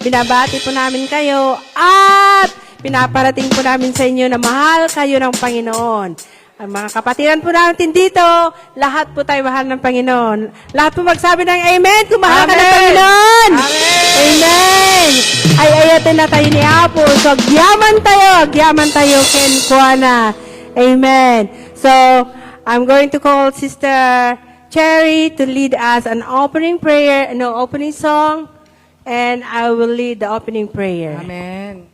binabati po namin kayo at pinaparating po namin sa inyo na mahal kayo ng Panginoon. Ang mga kapatiran po natin dito, lahat po tayo mahal ng Panginoon. Lahat po magsabi ng Amen kung mahal ka ng Panginoon. Amen! Amen! Ay ayatin na tayo ni Apo. So, agyaman tayo, Ken Kuana. Amen. So, I'm going to call Sister Cherry to lead us an opening prayer, no opening song, and I will lead the opening prayer. Amen.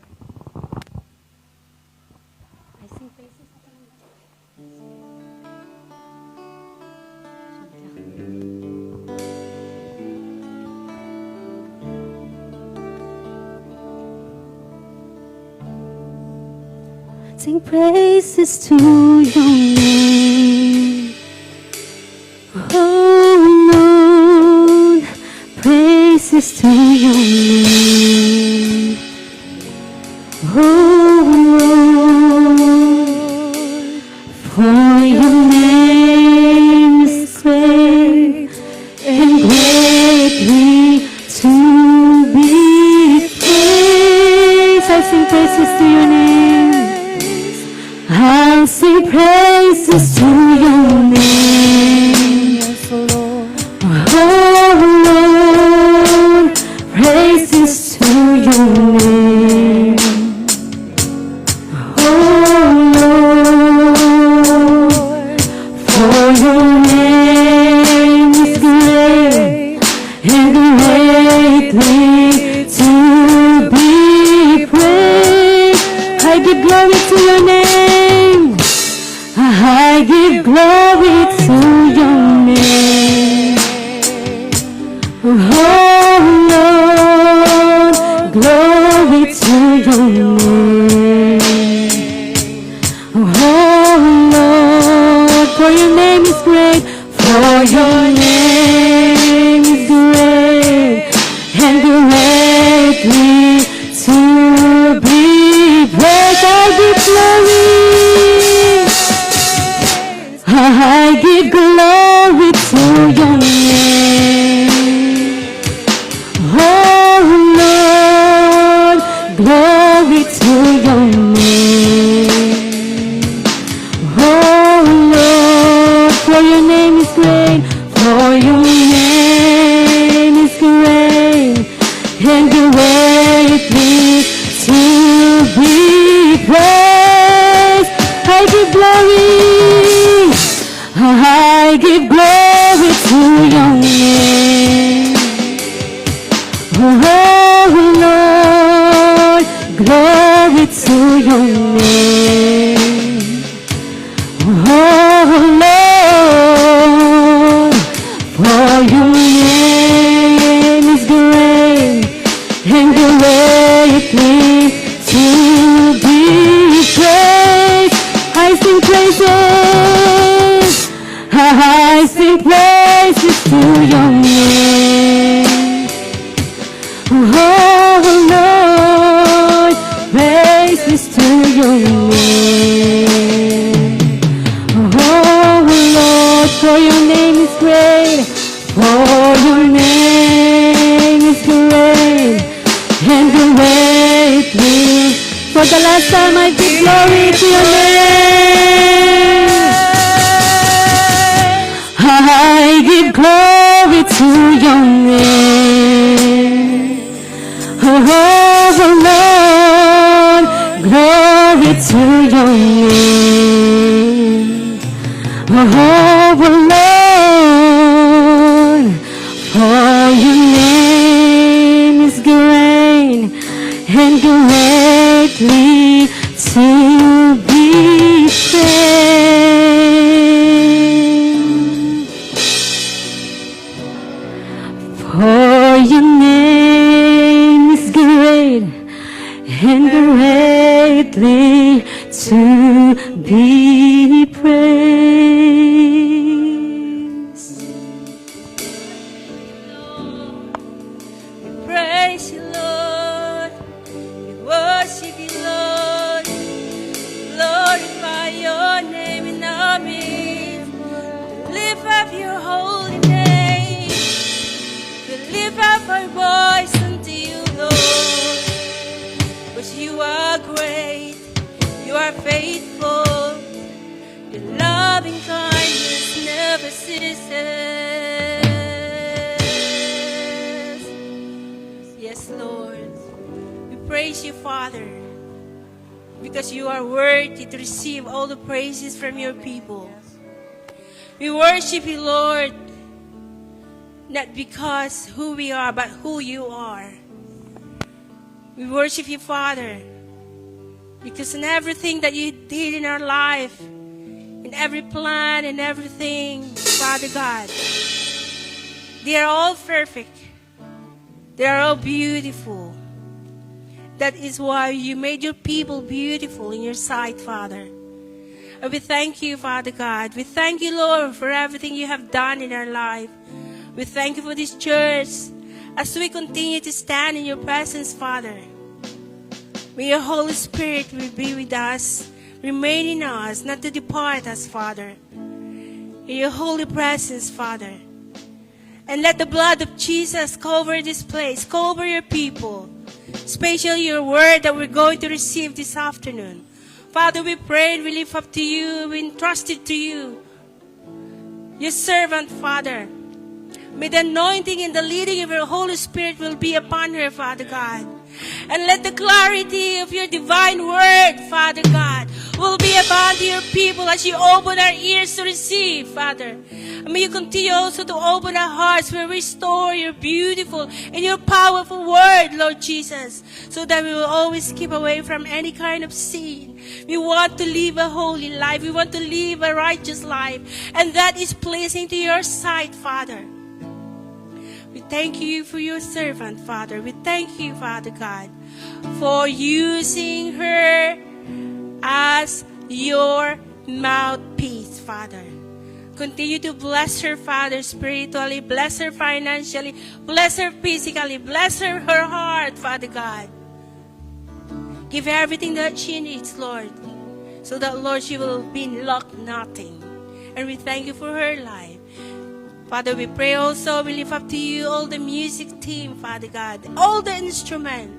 Sing praises to your name, oh Lord, praises to your name, oh Lord, for your name is great and greatly to be praised. I sing praises to your name. I'll sing praises to your name, Yes, Lord. oh Lord, praises to your name, oh Lord, for your name is great and greatly to be praised. I give glory to your name. I give glory to your name, oh Lord, glory to your name, oh Lord, for your name is great, for your name is great and greatly to be praised. I give glory to your name, oh Lord, glory to your name, oh Lord, for your name is great, for your name is great and greatly to be praised. I give glory. I give glory to your name, oh Lord, glory to your name, oh Lord, for your name is great and greatly to be praised. I sing praises. I sing praises to your name, oh Lord, praises to your name, oh Lord, for your name is great, for your name is great and greatly. For the last time I give glory to your name. I give glory to your name, oh Lord, glory to your name, oh Lord, for your name is great and greatly to be praised. For your name is great and greatly to be praised. We praise you, Lord. We worship you, Lord. Glorify your name in our midst. Lift up your holy name. We lift up our voice unto you, Lord. loving kindness never ceases. Yes, Lord. We praise you, Father, because you are worthy to receive all the praises from your people. We worship you, Lord, not because who we are, but who you are. We worship you, Father, because in everything that you did in our life, in every plan and everything, Father God, they are all perfect. They are all beautiful. That is why you made your people beautiful in your sight, Father. And we thank you, Father God. We thank you, Lord, for everything you have done in our life. We thank you for this church as we continue to stand in your presence, Father. May your Holy Spirit will be with us, remain in us, not to depart us, Father. In your holy presence, Father. And let the blood of Jesus cover this place, cover your people, especially your word that we're going to receive this afternoon. Father, we pray and we lift up to you, we entrust it to you, your servant, Father. May the anointing and the leading of your Holy Spirit will be upon her, Father God. And let the clarity of your divine word, Father God, will be upon your people as you open our ears to receive, Father. And may you continue also to open our hearts where we store your beautiful and your powerful word, Lord Jesus, so that we will always keep away from any kind of sin. We want to live a holy life. We want to live a righteous life. And that is pleasing to your sight, Father. We thank you for your servant, Father. We thank you, Father God, for using her as your mouthpiece, Father. Continue to bless her, Father, spiritually, bless her financially, bless her physically, bless her heart, Father God. Give her everything that she needs, Lord, so that, Lord, she will be lack nothing. And we thank you for her life. Father, we pray also, we lift up to you all the music team, Father God, all the instruments.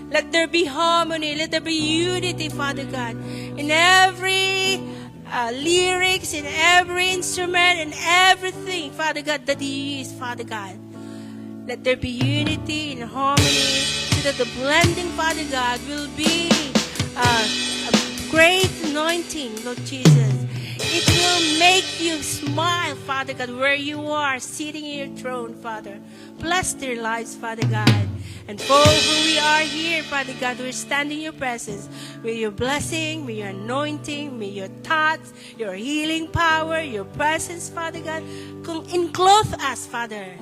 Let there be harmony, let there be unity, Father God, in every lyrics, in every instrument, and everything, Father God, that you use, Father God. Let there be unity and harmony so that the blending, Father God, will be a great anointing, Lord Jesus. It will make you smile, Father God, where you are, sitting in your throne, Father. Bless their lives, Father God. And for who we are here, Father God, we're standing in your presence. May your blessing, may your anointing, may your thoughts, your healing power, your presence, Father God, enclose us, Father.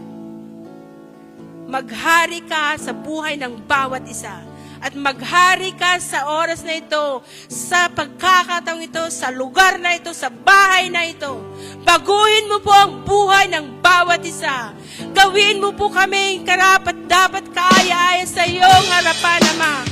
Maghari ka sa buhay ng bawat isa. At maghari ka sa oras na ito, sa pagkakataong ito, sa lugar na ito, sa bahay na ito. Baguhin mo po ang buhay ng bawat isa. Gawin mo po kami karapat dapat kaaya-aya sa iyong harapan, Ama.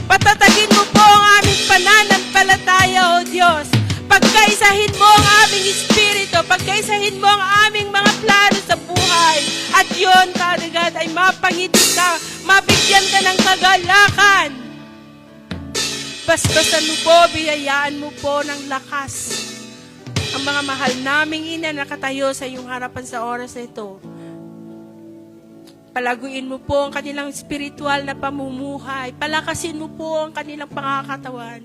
Patatagin mo po ang aming pananampalataya, O Diyos. Pagkaisahin mo ang aming espiritu, pagkaisahin mo ang aming mga plano sa buhay. At yun, Father God, ay mapangitin ka, mabigyan ka ng kagalakan. Basbasan mo po, biyayaan mo po ng lakas ang mga mahal naming ina nakatayo sa iyong harapan sa oras na ito. Palaguin mo po ang kanilang spiritual na pamumuhay. Palakasin mo po ang kanilang pangakatawan.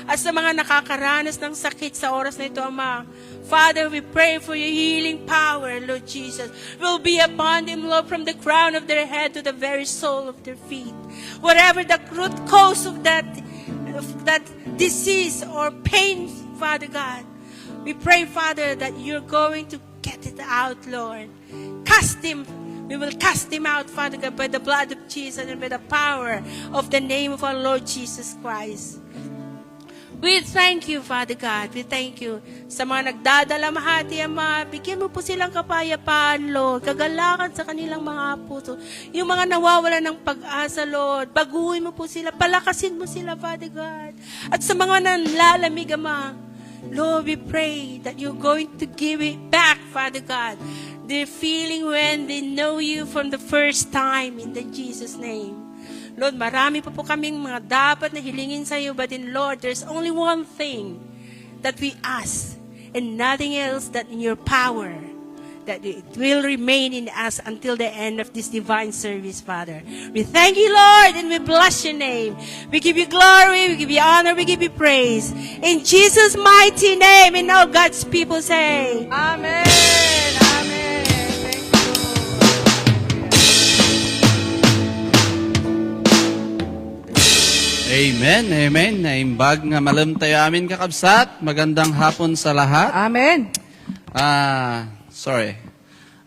At sa mga nakakaranas ng sakit sa oras na ito, Ama, Father, we pray for your healing power, Lord Jesus, will be upon them, Lord, from the crown of their head to the very sole of their feet. Whatever the root cause of that disease or pain, Father God, we pray, Father, that you're going to get it out, Lord. Cast them. We will cast them out, Father God, by the blood of Jesus and by the power of the name of our Lord Jesus Christ. We thank you, Father God. We thank you. Sa mga nagdadalamhati, Ama, bigyan mo po silang kapayapaan, Lord. Kagalakan sa kanilang mga puso. Yung mga nawawala ng pag-asa, Lord, baguhin mo po sila. Palakasin mo sila, Father God. At sa mga nanlalamig, Ama, Lord, we pray that you're going to give it back, Father God, their feeling when they know you from the first time in the Jesus' name. Lord, marami pa po kaming mga dapat na hilingin sa iyo, but in Lord, there's only one thing that we ask, and nothing else that in your power, that it will remain in us until the end of this divine service, Father. We thank you, Lord, and we bless your name. We give you glory, we give you honor, we give you praise. In Jesus' mighty name, and all God's people say, Amen. Amen. Thank you. Amen, amen. Naimbag nga malam tayo amin kakabsat. Magandang hapon sa lahat. Amen. Sorry.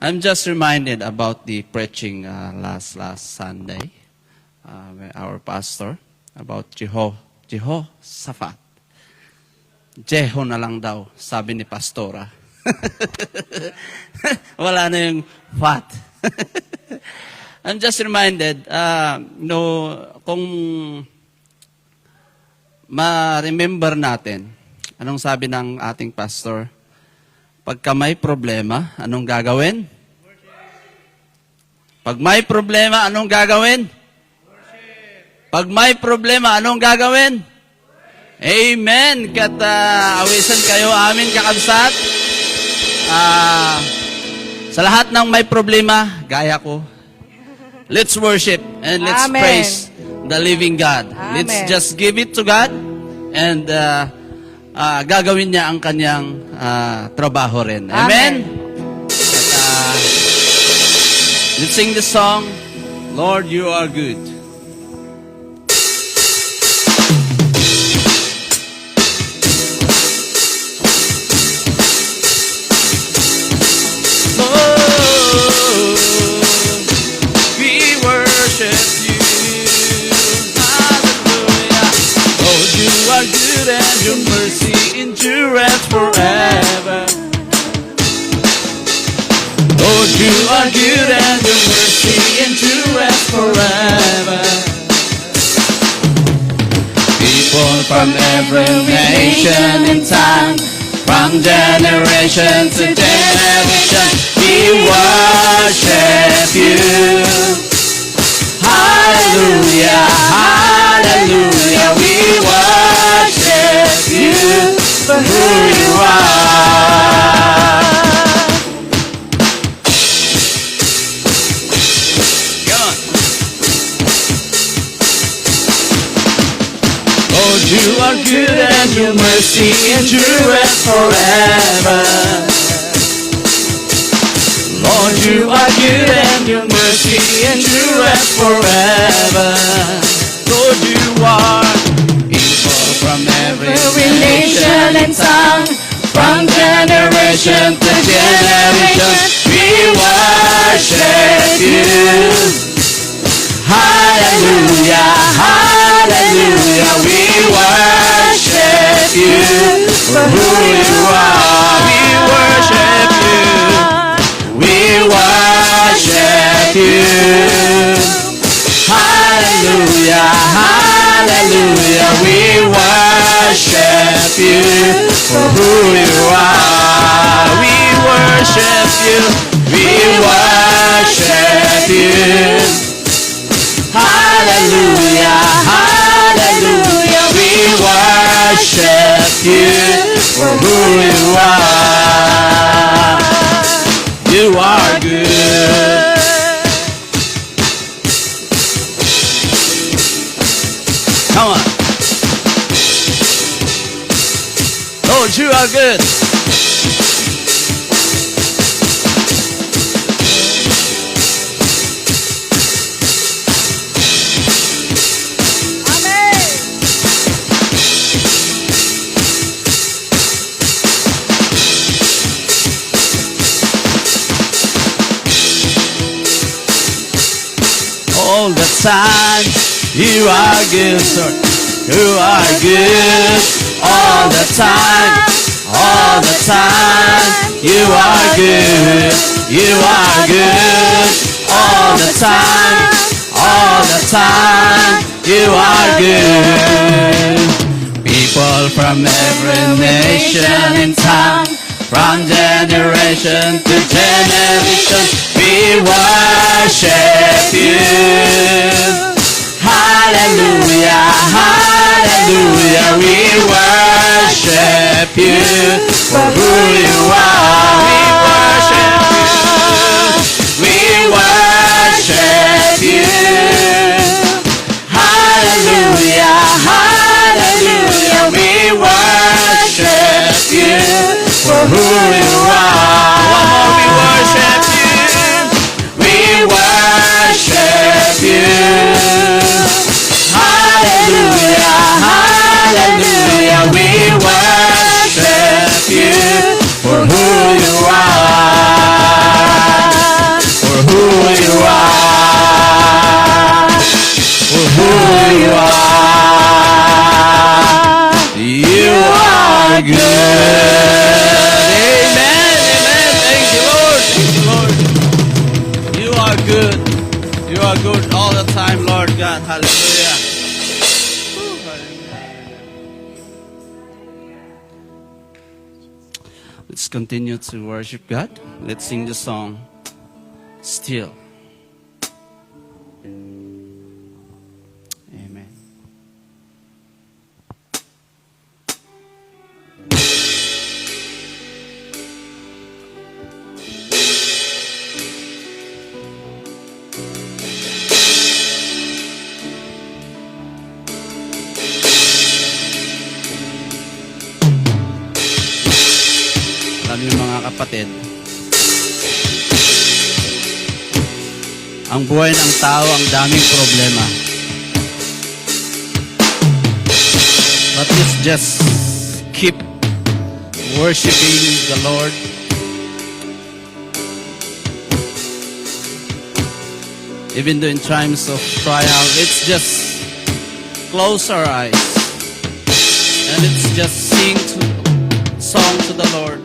I'm just reminded about the preaching last Sunday. Our pastor about Jehoshaphat. Jeho na lang daw, sabi ni pastora. Wala na yung fat. I'm just reminded, kung ma-remember natin, anong sabi ng ating pastor? Pagka may problema, anong gagawin? Pag may problema, anong gagawin? Pag may problema, anong gagawin? Amen! Kat awisan kayo amin kakabsat. Sa lahat ng may problema, gaya ko, let's worship and let's Amen. praise the living God. Amen. Let's just give it to God and gagawin niya ang kanyang trabaho rin. Amen? At, let's sing the song, Lord, You Are Good. We worship You. Hallelujah. Lord, You are good and Your mercy endureth forever. Lord, You are good and Your mercy endureth forever. People from every nation and tongue, from generation to generation, we worship You. Hallelujah, hallelujah, we worship You for who You are. Go on. Lord, You are good and Your mercy endureth forever. Lord, You are good and Your mercy endureth forever. Lord, You are people from every nation and tongue, from generation to generation, we worship You. Hallelujah, hallelujah, we worship You for who You are. We worship You. We worship You. Hallelujah, hallelujah, we worship You for who You are. We worship You. We worship You. Hallelujah, hallelujah, we worship You for who You are. You are good. Come on. Lord, You are good. All the time, You are good, sir. You are good. All the time, You are good. You are good. All the time, You are good. People from every nation and tongue, from generation to generation, we worship You. Hallelujah, hallelujah, we worship you for who you are. We worship you. Hallelujah, hallelujah. We worship you for who you are. One more, we worship you. We worship you. Hallelujah, hallelujah. We worship you for who you are. For who you are. For who you are. You are good. Amen, amen. Thank you, Lord. Thank you, Lord. You are good. You are good all the time, Lord God. Hallelujah. Woo, hallelujah. Let's continue to worship God. Let's sing the song, Still. Amen. Alam niyo mga kapatid, ang buhay ng tao ang daming problema. But let's just keep worshiping the Lord. Even though in times of trial, let's just close our eyes and let's just sing song to the Lord.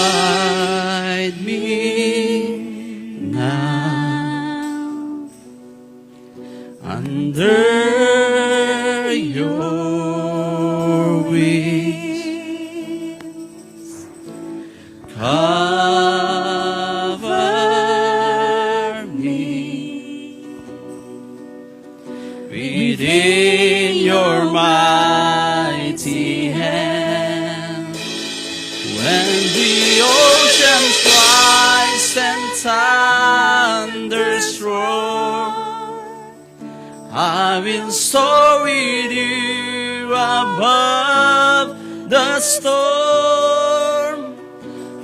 Hide me now under your wings. Cover me within your mighty hand. When the oceans rise and thunders roar, I will soar with you above the storm.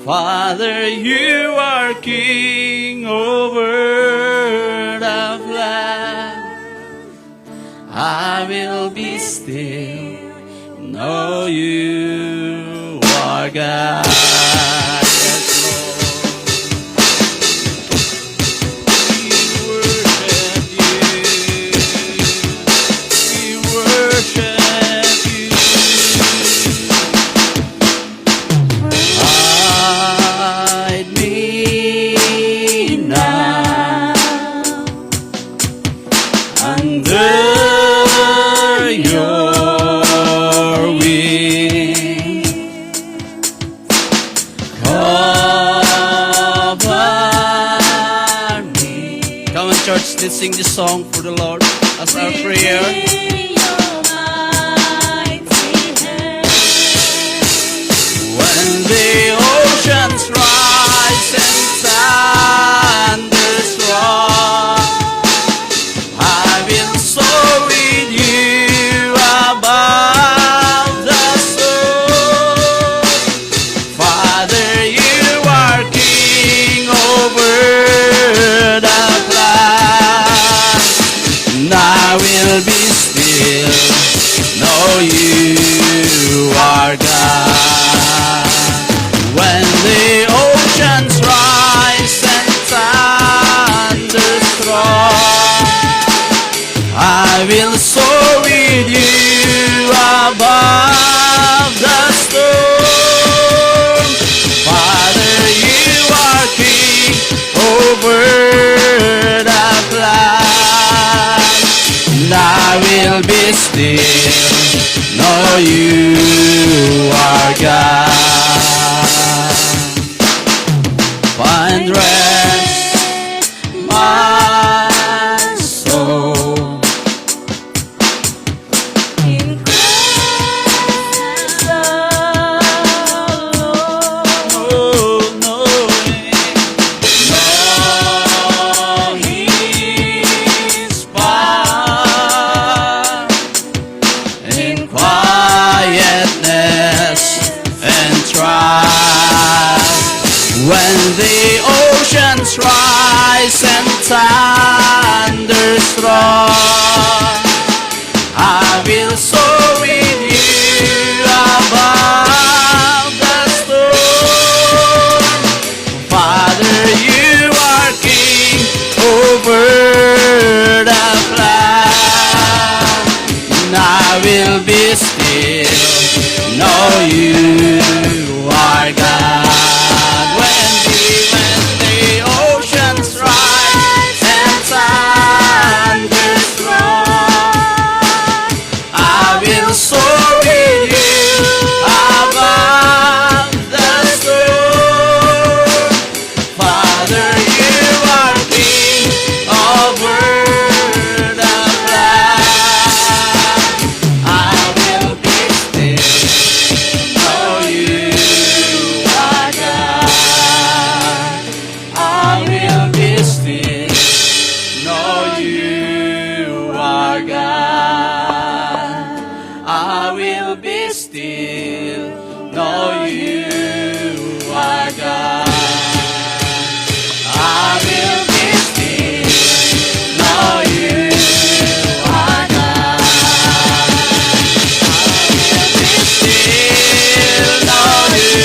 Father, you are king over the land. I will be still, know you are God. Yes, Lord. We worship you. Hide me now under your wings. Cover me. Come on, church, let's sing this song for the Lord as our prayer. When the oceans rise and thunders roar, I will soar with you above the storm. Father, you are king over the land. And I will be still, know you are God. When the oceans rise and thunders roar, I will soar with you above the storm. Father, you are king over the land. And I will be still, know you are I will soar with you above the storm. Father, you are King over the flood. And I will be still, know you are God. When the oceans rise and thunders roar, I will soar with you above the storm. Father, you are King over the flood. I will be still, know you are God. I will be still, know you are God. I will be still, know you are God. I will be still, know you are God. I will be still, know you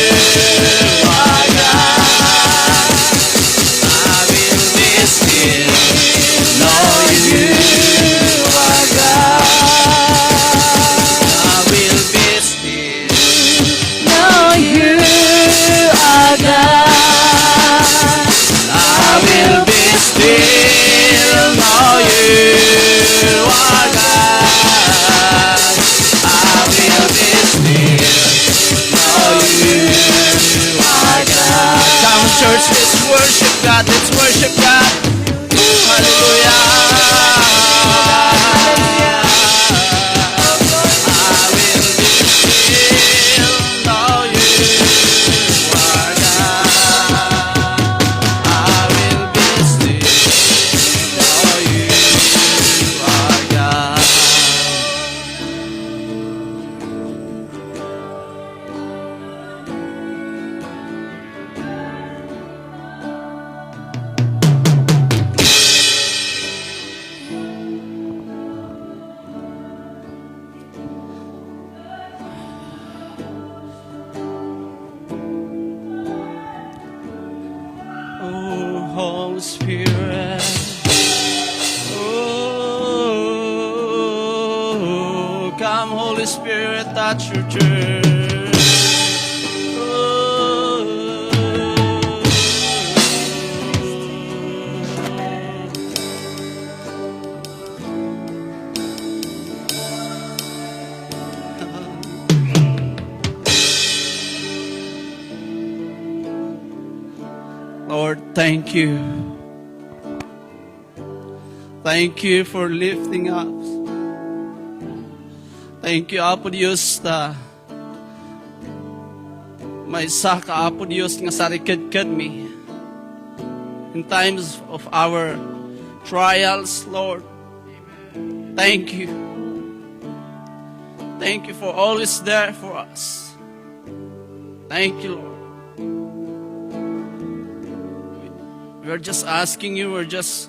are God. I will be still, know you are God. I will be still, know you are God. I will be still, know you are God. I will be still, know you are God. Come church, let's worship God, let's worship God. Hallelujah. I will be still, know you are God. I will be still, know you are God. Oh, Holy Spirit. Oh, come, Holy Spirit, touch your church. Lord, thank you. Thank you for lifting us. Thank you, Apo Diyos, na may saka, Apo Diyos, nga sarikad-kad mi. In times of our trials, Lord, thank you. Thank you for always there for us. Thank you, Lord. We're just asking you, we're just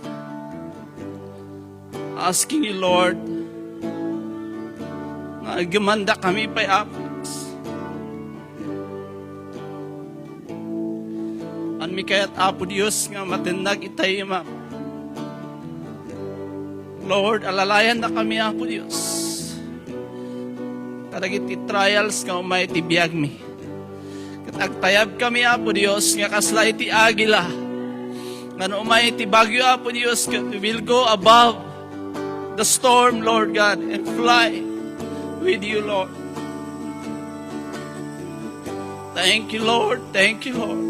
asking you, Lord, na gumanda kami pa, Apos. Anmi kaya't Apo Diyos nga matinag itay, ma. Lord, alalayan na kami, Apo Diyos. Kadagiti trials nga umay tibiyag mi. Katagtayab kami, Apo Diyos, nga kasla iti agila. Nga umay iti bagyo, Apo Diyos, we will go above the storm, Lord God, and fly with you, Lord. Thank you, Lord. Thank you, Lord.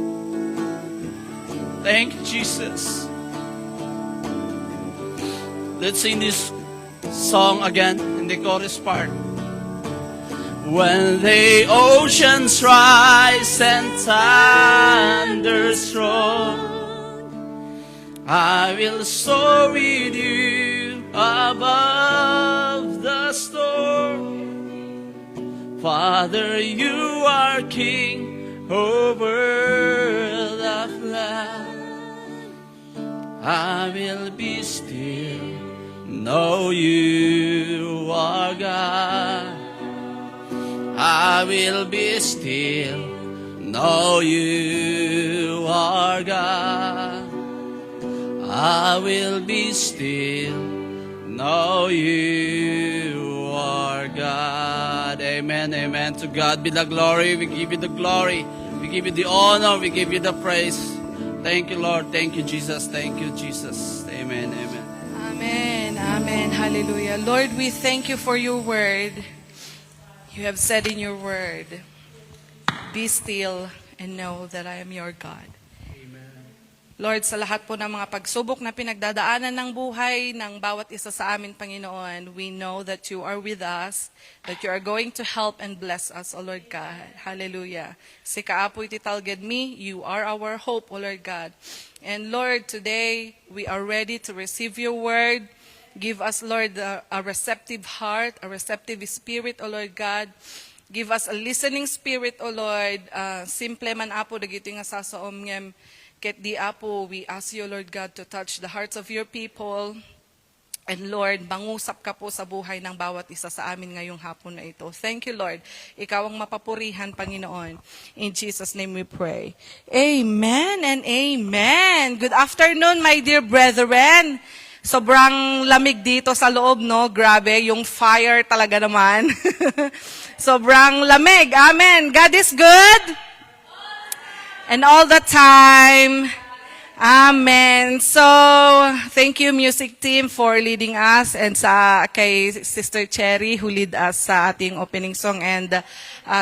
Thank you, Jesus. Let's sing this song again in the chorus part. When the oceans rise and thunders roar, I will soar with you above the storm. Father, you are King over the flood. I will be still, know you are God. I will be still, know you are God. I will be still, know you are God. Amen, amen. To God be the glory. We give you the glory. We give you the honor. We give you the praise. Thank you, Lord. Thank you, Jesus. Thank you, Jesus. Amen, amen. Amen. Amen. Hallelujah. Lord, we thank you for your word. You have said in your word, be still and know that I am your God. Lord, sa lahat po ng mga pagsubok na pinagdadaanan ng buhay ng bawat isa sa amin, Panginoon, we know that you are with us, that you are going to help and bless us, O Lord God. Hallelujah. Si kaapoy titalged me, you are our hope, O Lord God. And Lord, today, we are ready to receive your word. Give us, Lord, a receptive heart, a receptive spirit, O Lord God. Give us a listening spirit, O Lord. Simple man apo, dagiti nga sasaom ngem. Ket di apo, we ask you, Lord God, to touch the hearts of your people. And Lord, mangusap ka po sa buhay ng bawat isa sa amin ngayong hapon na ito. Thank you, Lord. Ikaw ang mapapurihan, Panginoon. In Jesus' name we pray. Amen and amen. Good afternoon, my dear brethren. Sobrang lamig dito sa loob, no? Grabe, yung fire talaga naman. Sobrang lamig. Amen. God is good. And all the time. Amen. So, thank you music team for leading us and kay Sister Cherry who lead us sa ating opening song and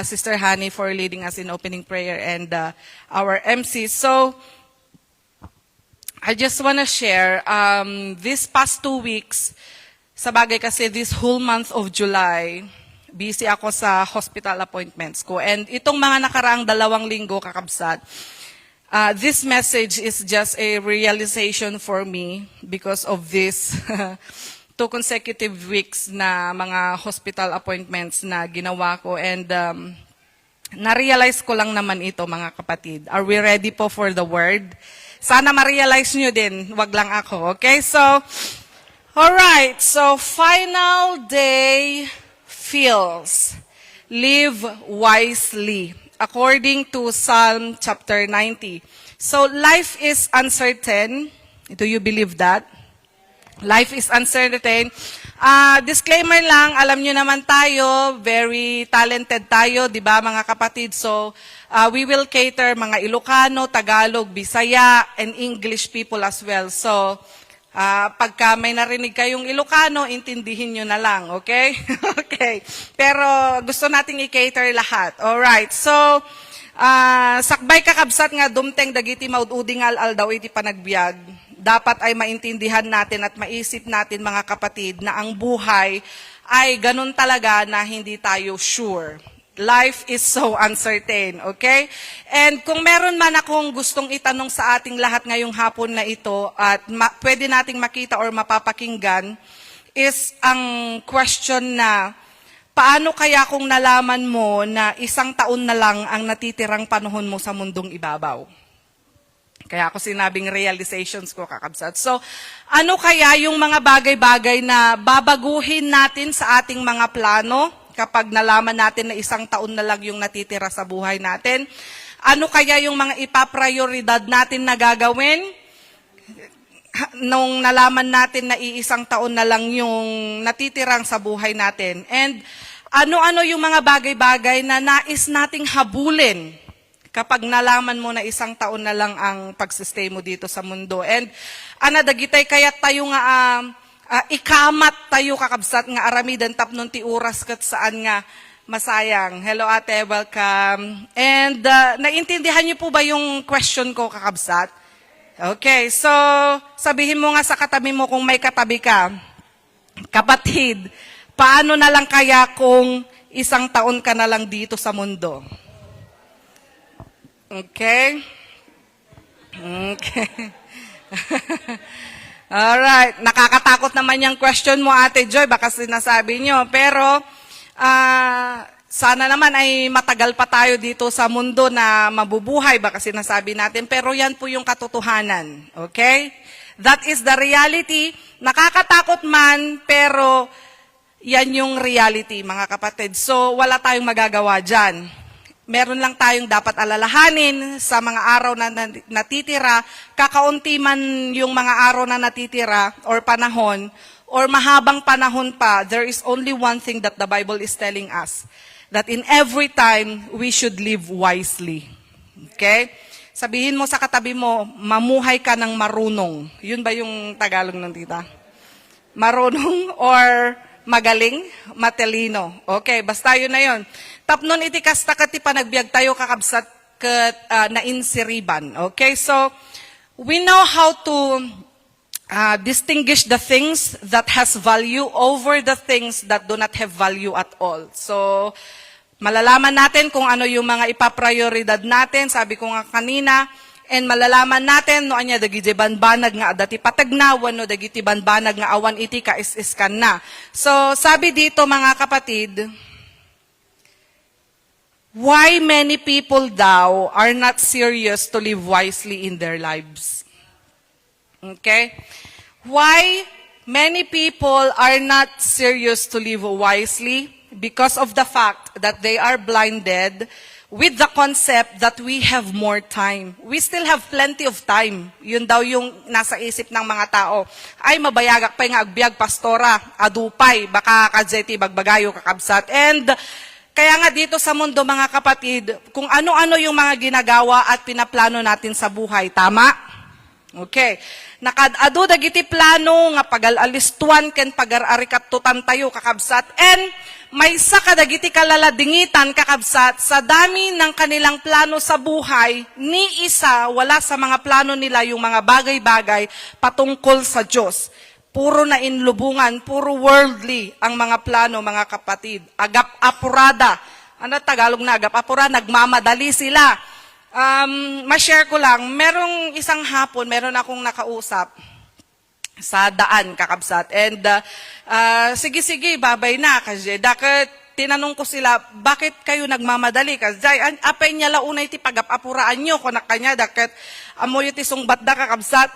Sister Honey for leading us in opening prayer and our MC. So, I just want to share, this past 2 weeks, sa bagay kasi this whole month of July, busy ako sa hospital appointments ko. And itong mga nakaraang 2 linggo, kakabsat, this message is just a realization for me because of this 2 consecutive weeks na mga hospital appointments na ginawa ko. And na-realize ko lang naman ito, mga kapatid. Are we ready po for the word? Sana ma-realize nyo din, wag lang ako. Okay, so, alright. So, final day feels. Live wisely. According to Psalm chapter 90. So, life is uncertain. Do you believe that? Life is uncertain. Disclaimer lang, alam nyo naman tayo, very talented tayo, di ba mga kapatid? So, we will cater mga Ilocano, Tagalog, Bisaya, and English people as well. So, pagka may narinig kayong Ilocano, intindihin nyo na lang, okay? Okay. Pero gusto nating i-cater lahat. Alright, so, sakbay kakabsat nga dumteng dagiti maududingal al daw iti panagbiag. Dapat ay maintindihan natin at maisip natin mga kapatid na ang buhay ay ganun talaga na hindi tayo sure. Life is so uncertain, okay? And kung meron man akong gustong itanong sa ating lahat ngayong hapon na ito at pwede nating makita or mapapakinggan is ang question na paano kaya kung nalaman mo na 1 taon na lang ang natitirang panahon mo sa mundong ibabaw? Kaya ako sinabing realizations ko, kakabsat. So, ano kaya yung mga bagay-bagay na babaguhin natin sa ating mga plano kapag nalaman natin na 1 taon na lang yung natitira sa buhay natin? Ano kaya yung mga ipaprioridad natin na gagawin nung nalaman natin na 1 taon na lang yung natitirang sa buhay natin? And ano-ano yung mga bagay-bagay na nais nating habulin kapag nalaman mo na 1 taon na lang ang pagsistay mo dito sa mundo. And dagitay kaya tayo nga ikamat tayo kakabsat nga aramidan tapnon ti oras kat saan nga masayang. Hello ate, welcome. And naintindihan niyo po ba yung question ko kakabsat? Okay, so sabihin mo nga sa katabi mo kung may katabi ka. Kapatid, paano na lang kaya kung 1 taon ka na lang dito sa mundo? Okay? Okay. Alright. Nakakatakot naman yung question mo, Ate Joy. Baka sinasabi nyo. Pero, sana naman ay matagal pa tayo dito sa mundo na mabubuhay. Baka sinasabi natin. Pero yan po yung katotohanan. Okay? That is the reality. Nakakatakot man, pero yan yung reality, mga kapatid. So, wala tayong magagawa dyan. Meron lang tayong dapat alalahanin sa mga araw na natitira, kakaunti man yung mga araw na natitira or panahon, or mahabang panahon pa, there is only one thing that the Bible is telling us, that in every time, we should live wisely. Okay? Sabihin mo sa katabi mo, mamuhay ka ng marunong. Yun ba yung Tagalog ng tita? Marunong or magaling? Matalino. Okay, basta yun na yun. Tapnon iti kasta kati panagbiag tayo kakabsat kat na insiriban. Okay, so we know how to distinguish the things that has value over the things that do not have value at all. So, malalaman natin kung ano yung mga ipaprioridad natin, sabi ko nga kanina, and malalaman natin no anya dagiti banbanag nga adati patagnawan no dagiti banbanag nga awan iti kaisiskan na. So, sabi dito mga kapatid, why many people daw are not serious to live wisely in their lives? Okay? Why many people are not serious to live wisely? Because of the fact that they are blinded with the concept that we have more time. We still have plenty of time. Yun daw yung nasa isip ng mga tao. Ay, mabayagak pa nga agbyag pastora, adupay, baka kadzeti bagbagayo kakabsat. And kaya nga dito sa mundo mga kapatid, kung ano-ano yung mga ginagawa at pinaplano natin sa buhay, tama? Okay. Nakadado dagiti plano nga pagalalistuan ken pagararikatutan tayo kakabsat. And may sa kadagiti kalaladingitan kakabsat sa dami ng kanilang plano sa buhay, ni isa wala sa mga plano nila yung mga bagay-bagay patungkol sa Diyos. Puro na inlubungan, puro worldly ang mga plano, mga kapatid. Agap-apurada. Ano Tagalog na agap-apurada? Nagmamadali sila. Ma-share ko lang, merong isang hapon, meron akong nakausap sa daan, kakabsat. And sige, babay na. Kasi dakat tinanong ko sila, bakit kayo nagmamadali? Kasi apay niya launay ti pagap-apuraan nyo, kung nakanya, dakat amoy ti sungbat da kakabsat.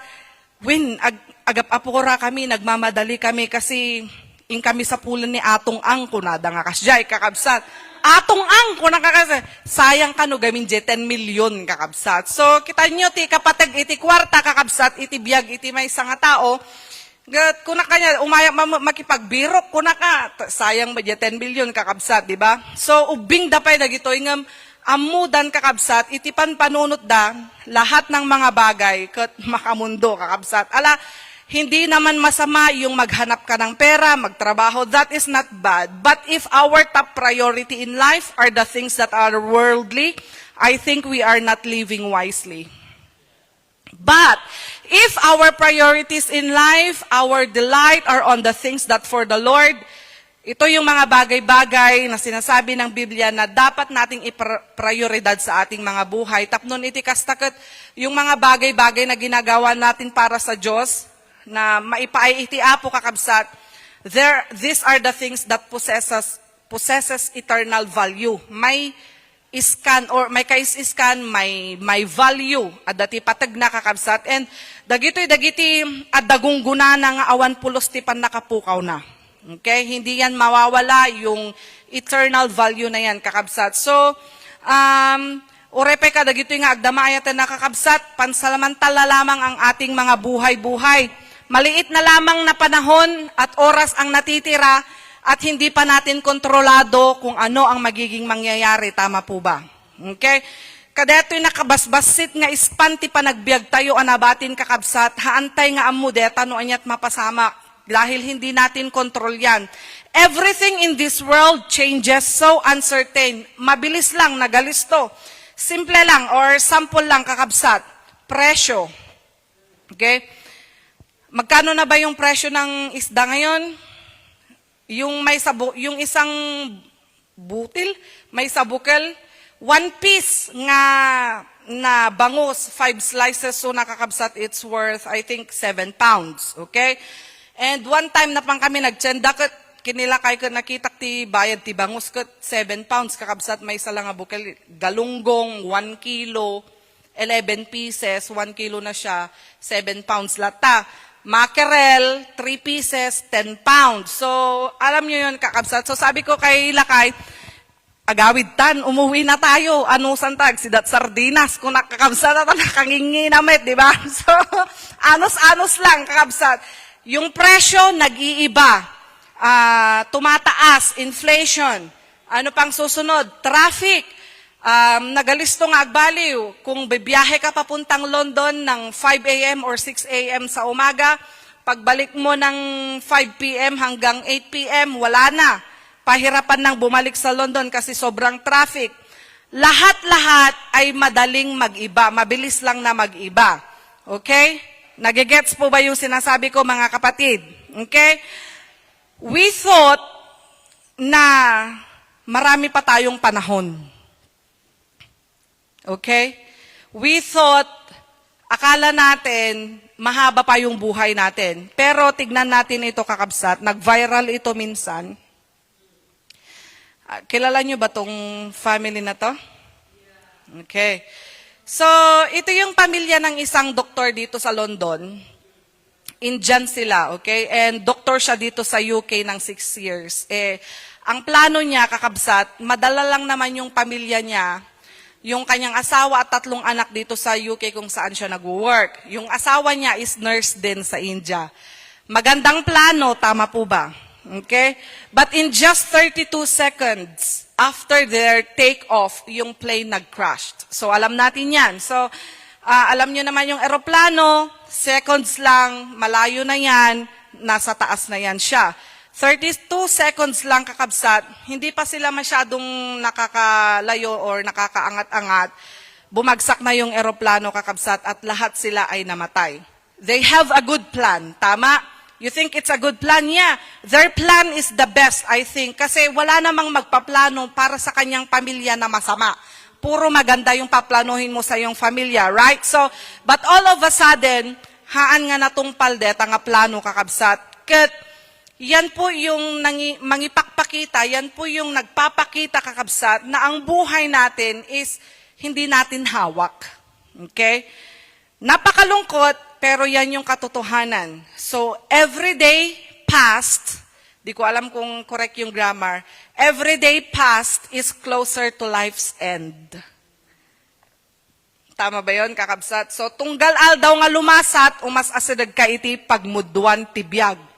Agap-apura kami, nagmamadali kami kasi in kami sa pulan ni Atong Ang, kunada nga kasjay, kakabsat. Atong Ang, kunada kasi, sayang ka no, gamin 10 million, kakabsat. So, kita nyo, ti kapatag iti kwarta, kakabsat, iti biyag, iti may nga tao, kuna kanya, umaya makipagbirok, kuna ka, sayang ba 10 million, kakabsat, di ba? So, ubing dapay na gito, ingam, amudan kakabsat, itipan panunot da, lahat ng mga bagay, kat makamundo kakabsat. Ala, hindi naman masama yung maghanap ka ng pera, magtrabaho, that is not bad. But if our top priority in life are the things that are worldly, I think we are not living wisely. But, if our priorities in life, our delight are on the things that for the Lord, ito yung mga bagay-bagay na sinasabi ng Biblia na dapat nating iprioridad sa ating mga buhay. Tapnon iti kastakot, yung mga bagay-bagay na ginagawa natin para sa Diyos, na maipaay iti apo kakabsat, these are the things that possesses eternal value. May iskan or may kais-iskan, may value at dati patag na kakabsat. And dagito'y at dagungguna na nga awan pulos ti pan nakapukaw na. Okay? Hindi yan mawawala yung eternal value na yan, kakabsat. So, urepe ka, dagito nga agdamayatan na kakabsat, pansalamantala lamang ang ating mga buhay-buhay. Maliit na lamang na panahon at oras ang natitira at hindi pa natin kontrolado kung ano ang magiging mangyayari. Tama po ba? Okay? Kada ito'y nakabasbasit nga ispanti pa nagbiag tayo anabatin kakabsat, haantay nga amudeta no anyat mapasamak. Dahil hindi natin kontrol yan. Everything in this world changes, so uncertain. Mabilis lang, nagalisto. Simple lang, or sample lang, kakabsat. Presyo. Okay? Magkano na ba yung presyo ng isda ngayon? Yung isang butil, may sabukel, 1 piece nga na bangus, 5 slices, so nakakabsat, it's worth, I think, 7 pounds. Okay? And one time na pang kami nagtsenda kat kinilakay ko nakita ti bayad ti bangus kat 7 pounds kakabsat may isa lang nga bukel galunggong 1 kilo 11 pieces, 1 kilo na siya, 7 pounds lata. Mackerel, 3 pieces, 10 pounds. So, alam nyo yun, kakabsat. So, sabi ko kay Lakay, agawid tan, umuwi na tayo. Ano santag? Sidat sardinas. Kung nakakabsat na nakangingi namit, di ba? So, anos-anos lang, kakabsat. Yung presyo, nag-iiba. Tumataas, inflation. Ano pang susunod? Traffic. Nagalisto nga agbaliw. Kung bibiyahe ka papuntang London ng 5 a.m. or 6 a.m. sa umaga, pagbalik mo ng 5 p.m. hanggang 8 p.m., wala na. Pahirapan nang bumalik sa London kasi sobrang traffic. Lahat-lahat ay madaling mag-iba. Mabilis lang na mag-iba. Okay? Nagigets po ba yung sinasabi ko, mga kapatid? Okay? We thought na marami pa tayong panahon. Okay? We thought, akala natin, mahaba pa yung buhay natin. Pero tignan natin ito, kakabsat. Nag-viral ito minsan. Kilala nyo ba tong family na to? Okay. So, ito yung pamilya ng isang doktor dito sa London. Indian sila, okay? And doktor siya dito sa UK ng 6 years. Ang plano niya, kakabsat, madala lang naman yung pamilya niya, yung kanyang asawa at 3 anak dito sa UK kung saan siya nag-work. Yung asawa niya is nurse din sa India. Magandang plano, tama po ba? Okay? But in just 32 seconds after their take-off, yung plane nag-crashed. So alam natin yan. So alam nyo naman yung eroplano, seconds lang, malayo na yan, nasa taas na yan siya. 32 seconds lang, kakabsat, hindi pa sila masyadong nakakalayo or nakakaangat-angat. Bumagsak na yung eroplano, kakabsat, at lahat sila ay namatay. They have a good plan, tama? You think it's a good plan? Yeah. Their plan is the best, I think, kasi wala namang magpaplano para sa kanyang pamilya na masama. Puro maganda yung paplanuhin mo sa iyong pamilya, right? So, but all of a sudden, haan nga natungpal det ang plano, kakabsat. Yan po yung mangipakpakita, yan po yung nagpapakita, kakabsat, na ang buhay natin is hindi natin hawak. Okay? Napakalungkot, pero yan yung katotohanan. So, every day past, di ko alam kung correct yung grammar, every day past is closer to life's end. Tama ba yun, kakabsat? So, tunggal daw nga lumasat, umas asidag ka iti pagmudwan tibiyag.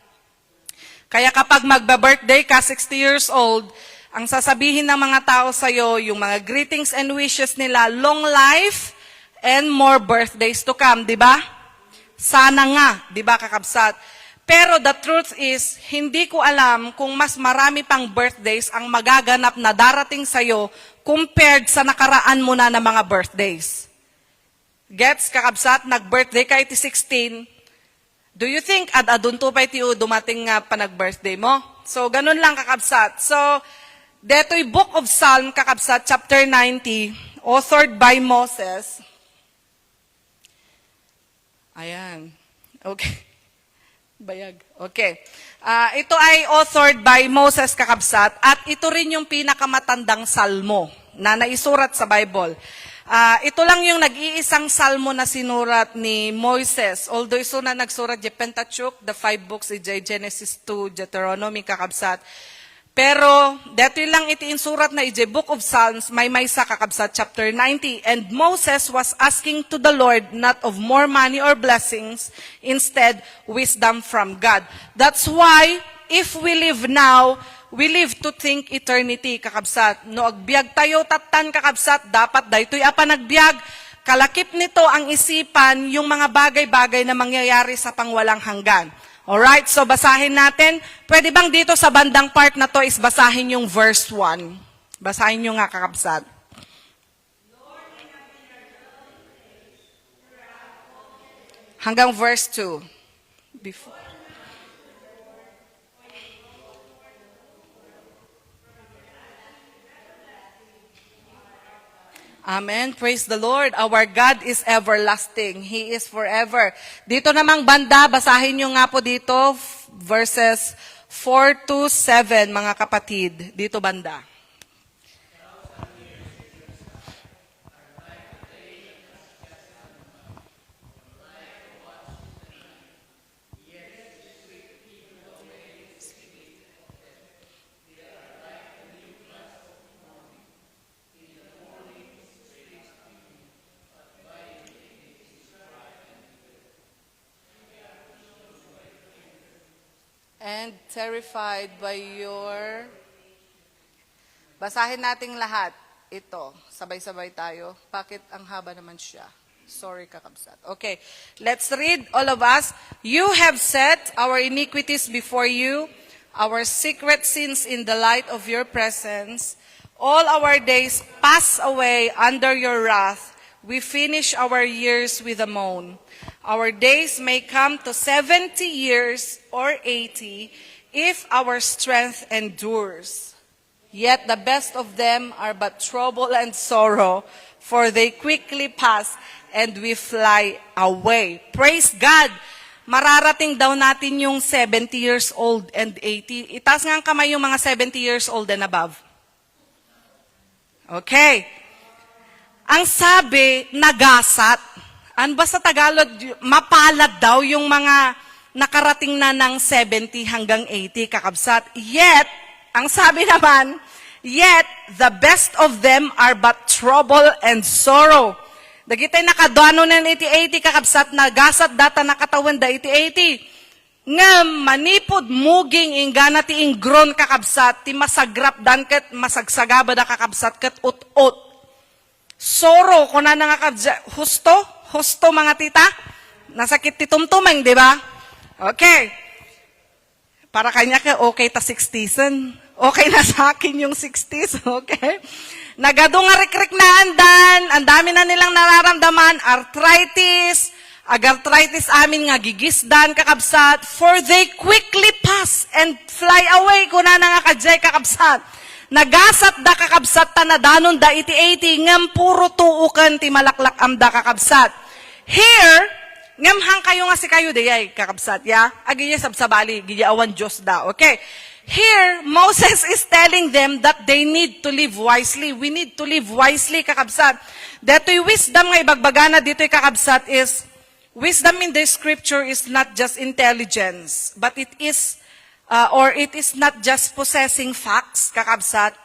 Kaya kapag magba-birthday ka, 60 years old, ang sasabihin ng mga tao sa'yo, yung mga greetings and wishes nila, long life and more birthdays to come, di ba? Sana nga, di ba, kakabsat? Pero the truth is, hindi ko alam kung mas marami pang birthdays ang magaganap na darating sa'yo compared sa nakaraan mo na ng mga birthdays. Gets, kakabsat? Nag-birthday ka iti 16, do you think adun to pa itiyo dumating nga pa nag-birthday mo? So, ganun lang, kakabsat. So, deto'y Book of Psalm, kakabsat, chapter 90, authored by Moses. Ayan. Okay. Bayag. Okay. Ito ay authored by Moses, kakabsat, at ito rin yung pinakamatandang salmo na naisurat sa Bible. Ito lang yung nag-iisang salmo na sinurat ni Moises. Although iso na nagsurat di Pentateuch, the 5 books, Genesis to Deuteronomy, kakabsat. Pero, dito lang iti insurat na iti Book of Psalms, may sa kakabsat, chapter 90. And Moses was asking to the Lord not of more money or blessings, instead, wisdom from God. That's why, if we live now, we live to think eternity, kakabsat. No, agbiag tayo tatan, kakabsat, dapat daytoy apa nagbiag. Kalakip nito ang isipan yung mga bagay-bagay na mangyayari sa pangwalang hanggan. Alright, so basahin natin. Pwede bang dito sa bandang part na to is basahin yung verse 1? Basahin nyo nga, kakabsat. Hanggang verse 2. Before. Amen. Praise the Lord. Our God is everlasting. He is forever. Dito namang banda, basahin nyo nga po dito, verses 4 to 7, mga kapatid. Dito banda. and terrified by your... Basahin nating lahat ito. Sabay-sabay tayo. Bakit ang haba naman siya? Sorry, kakabsat. Okay, let's read, all of us. You have set our iniquities before you, our secret sins in the light of your presence. All our days pass away under your wrath. We finish our years with a moan. Our days may come to 70 years or 80 if our strength endures. Yet the best of them are but trouble and sorrow, for they quickly pass and we fly away. Praise God! Mararating daw natin yung 70 years old and 80. Itaas nga ang kamay yung mga 70 years old and above. Okay. Ang sabi, nagasat. Ano ba sa Tagalog? Mapalad daw yung mga nakarating na ng 70 hanggang 80, kakabsat. Yet, ang sabi naman, yet, the best of them are but trouble and sorrow. Dagitay nakadano ng 80-80 kakabsat, nagasat data nakatawan da 80-80. Nga manipod muging ingana ti ingron kakabsat, ti masagrap dan ket masagsagaba da kakabsat ket ut-ut. Soro ko na kakabsat, husto mga tita, nasakit ti tumtumeng, di ba? Okay. Para kanya ka, okay ta 60s. Okay na sa akin yung 60s, okay? Nagado nga rikrik na andan, ang dami na nilang nararamdaman, arthritis, agarthritis amin nga gigisdan, kakabsat, for they quickly pass and fly away, kuna na nga kajay, kakabsat. Nagasat da kakabsat, tanadanon da iti-80, ngam puro tuukan, ti malaklak am da kakabsat. Here, ngamhang kayo nga si kayo dayay, kakabsat, ya? Aginya sabsabali, giya awan Diyos da, okay? Here, Moses is telling them that they need to live wisely. We need to live wisely, kakabsat. Deto'y wisdom nga ibagbagana dito'y kakabsat is, wisdom in the scripture is not just intelligence, but it is, it is not just possessing facts, kakabsat.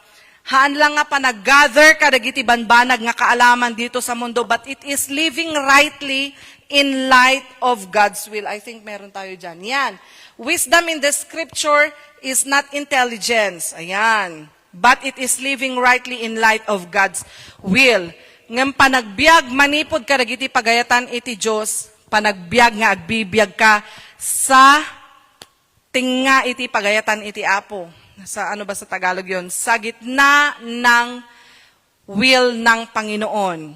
Haan lang nga pa nag-gather ka dagiti banbanag nga kaalaman dito sa mundo, but it is living rightly in light of God's will. I think meron tayo dyan. Yan. Wisdom in the scripture is not intelligence. Ayan. But it is living rightly in light of God's will. Ngam panagbiag, manipod ka dagiti pagayatan iti Diyos, panagbiag nga agbibiyag ka sa tinga iti pagayatan iti Apo. Sa ano ba sa Tagalog yon? Sa gitna ng will ng Panginoon.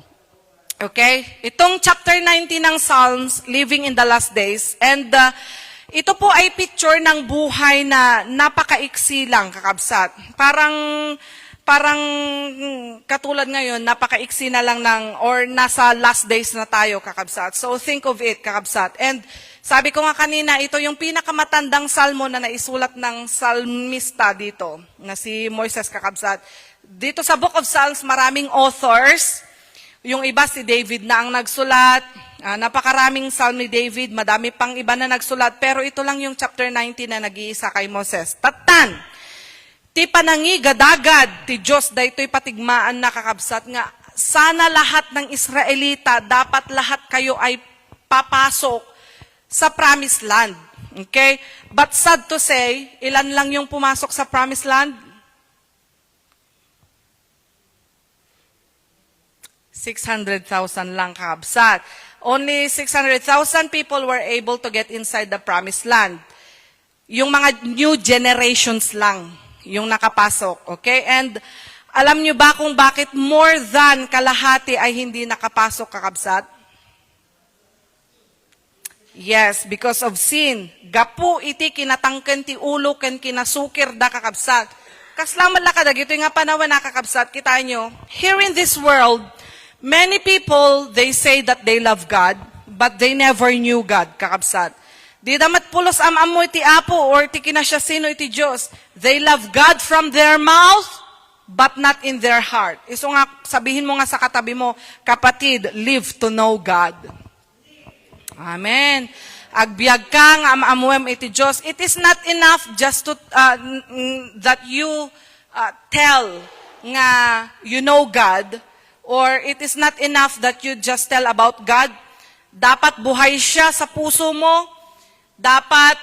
Okay? Itong chapter 19 ng Psalms, Living in the Last Days, and ito po ay picture ng buhay na napakaiksi lang, kakabsat. Parang katulad ngayon, napakaiksi na lang or nasa last days na tayo, kakabsat. So think of it, kakabsat. And sabi ko nga kanina, ito yung pinakamatandang salmo na naisulat ng salmista dito, na si Moises, kakabsat. Dito sa Book of Psalms, maraming authors. Yung iba si David na ang nagsulat. Napakaraming psalm ni David, madami pang iba na nagsulat, pero ito lang yung chapter 19 na nag-iisa kay Moses. Tatan, ti panangigadagad, ti Diyos, daytoy patigmaan na kakabsat nga, sana lahat ng Israelita, dapat lahat kayo ay papasok sa promised land. Okay? But sad to say, ilan lang yung pumasok sa promised land? 600,000 lang kakabsat. Only 600,000 people were able to get inside the promised land. Yung mga new generations lang yung nakapasok. Okay? And alam nyo ba kung bakit more than kalahati ay hindi nakapasok, kakabsat? Yes, because of sin. Gapu iti kinatangken ti ulo ken kinasukir da, kakabsat. Kaslaman la kadag, ito nga panawan na, kakabsat. Kita nyo, here in this world, many people, they say that they love God, but they never knew God, kakabsat. Di damat pulos am-amo iti Apo or ti kinasyasino iti Diyos. They love God from their mouth, but not in their heart. Iso nga, sabihin mo nga sa katabi mo, kapatid, live to know God. Amen. Agbiag ka nga am-amuem iti Diyos. It is not enough just to, that you tell nga you know God, or it is not enough that you just tell about God. Dapat buhay siya sa puso mo. Dapat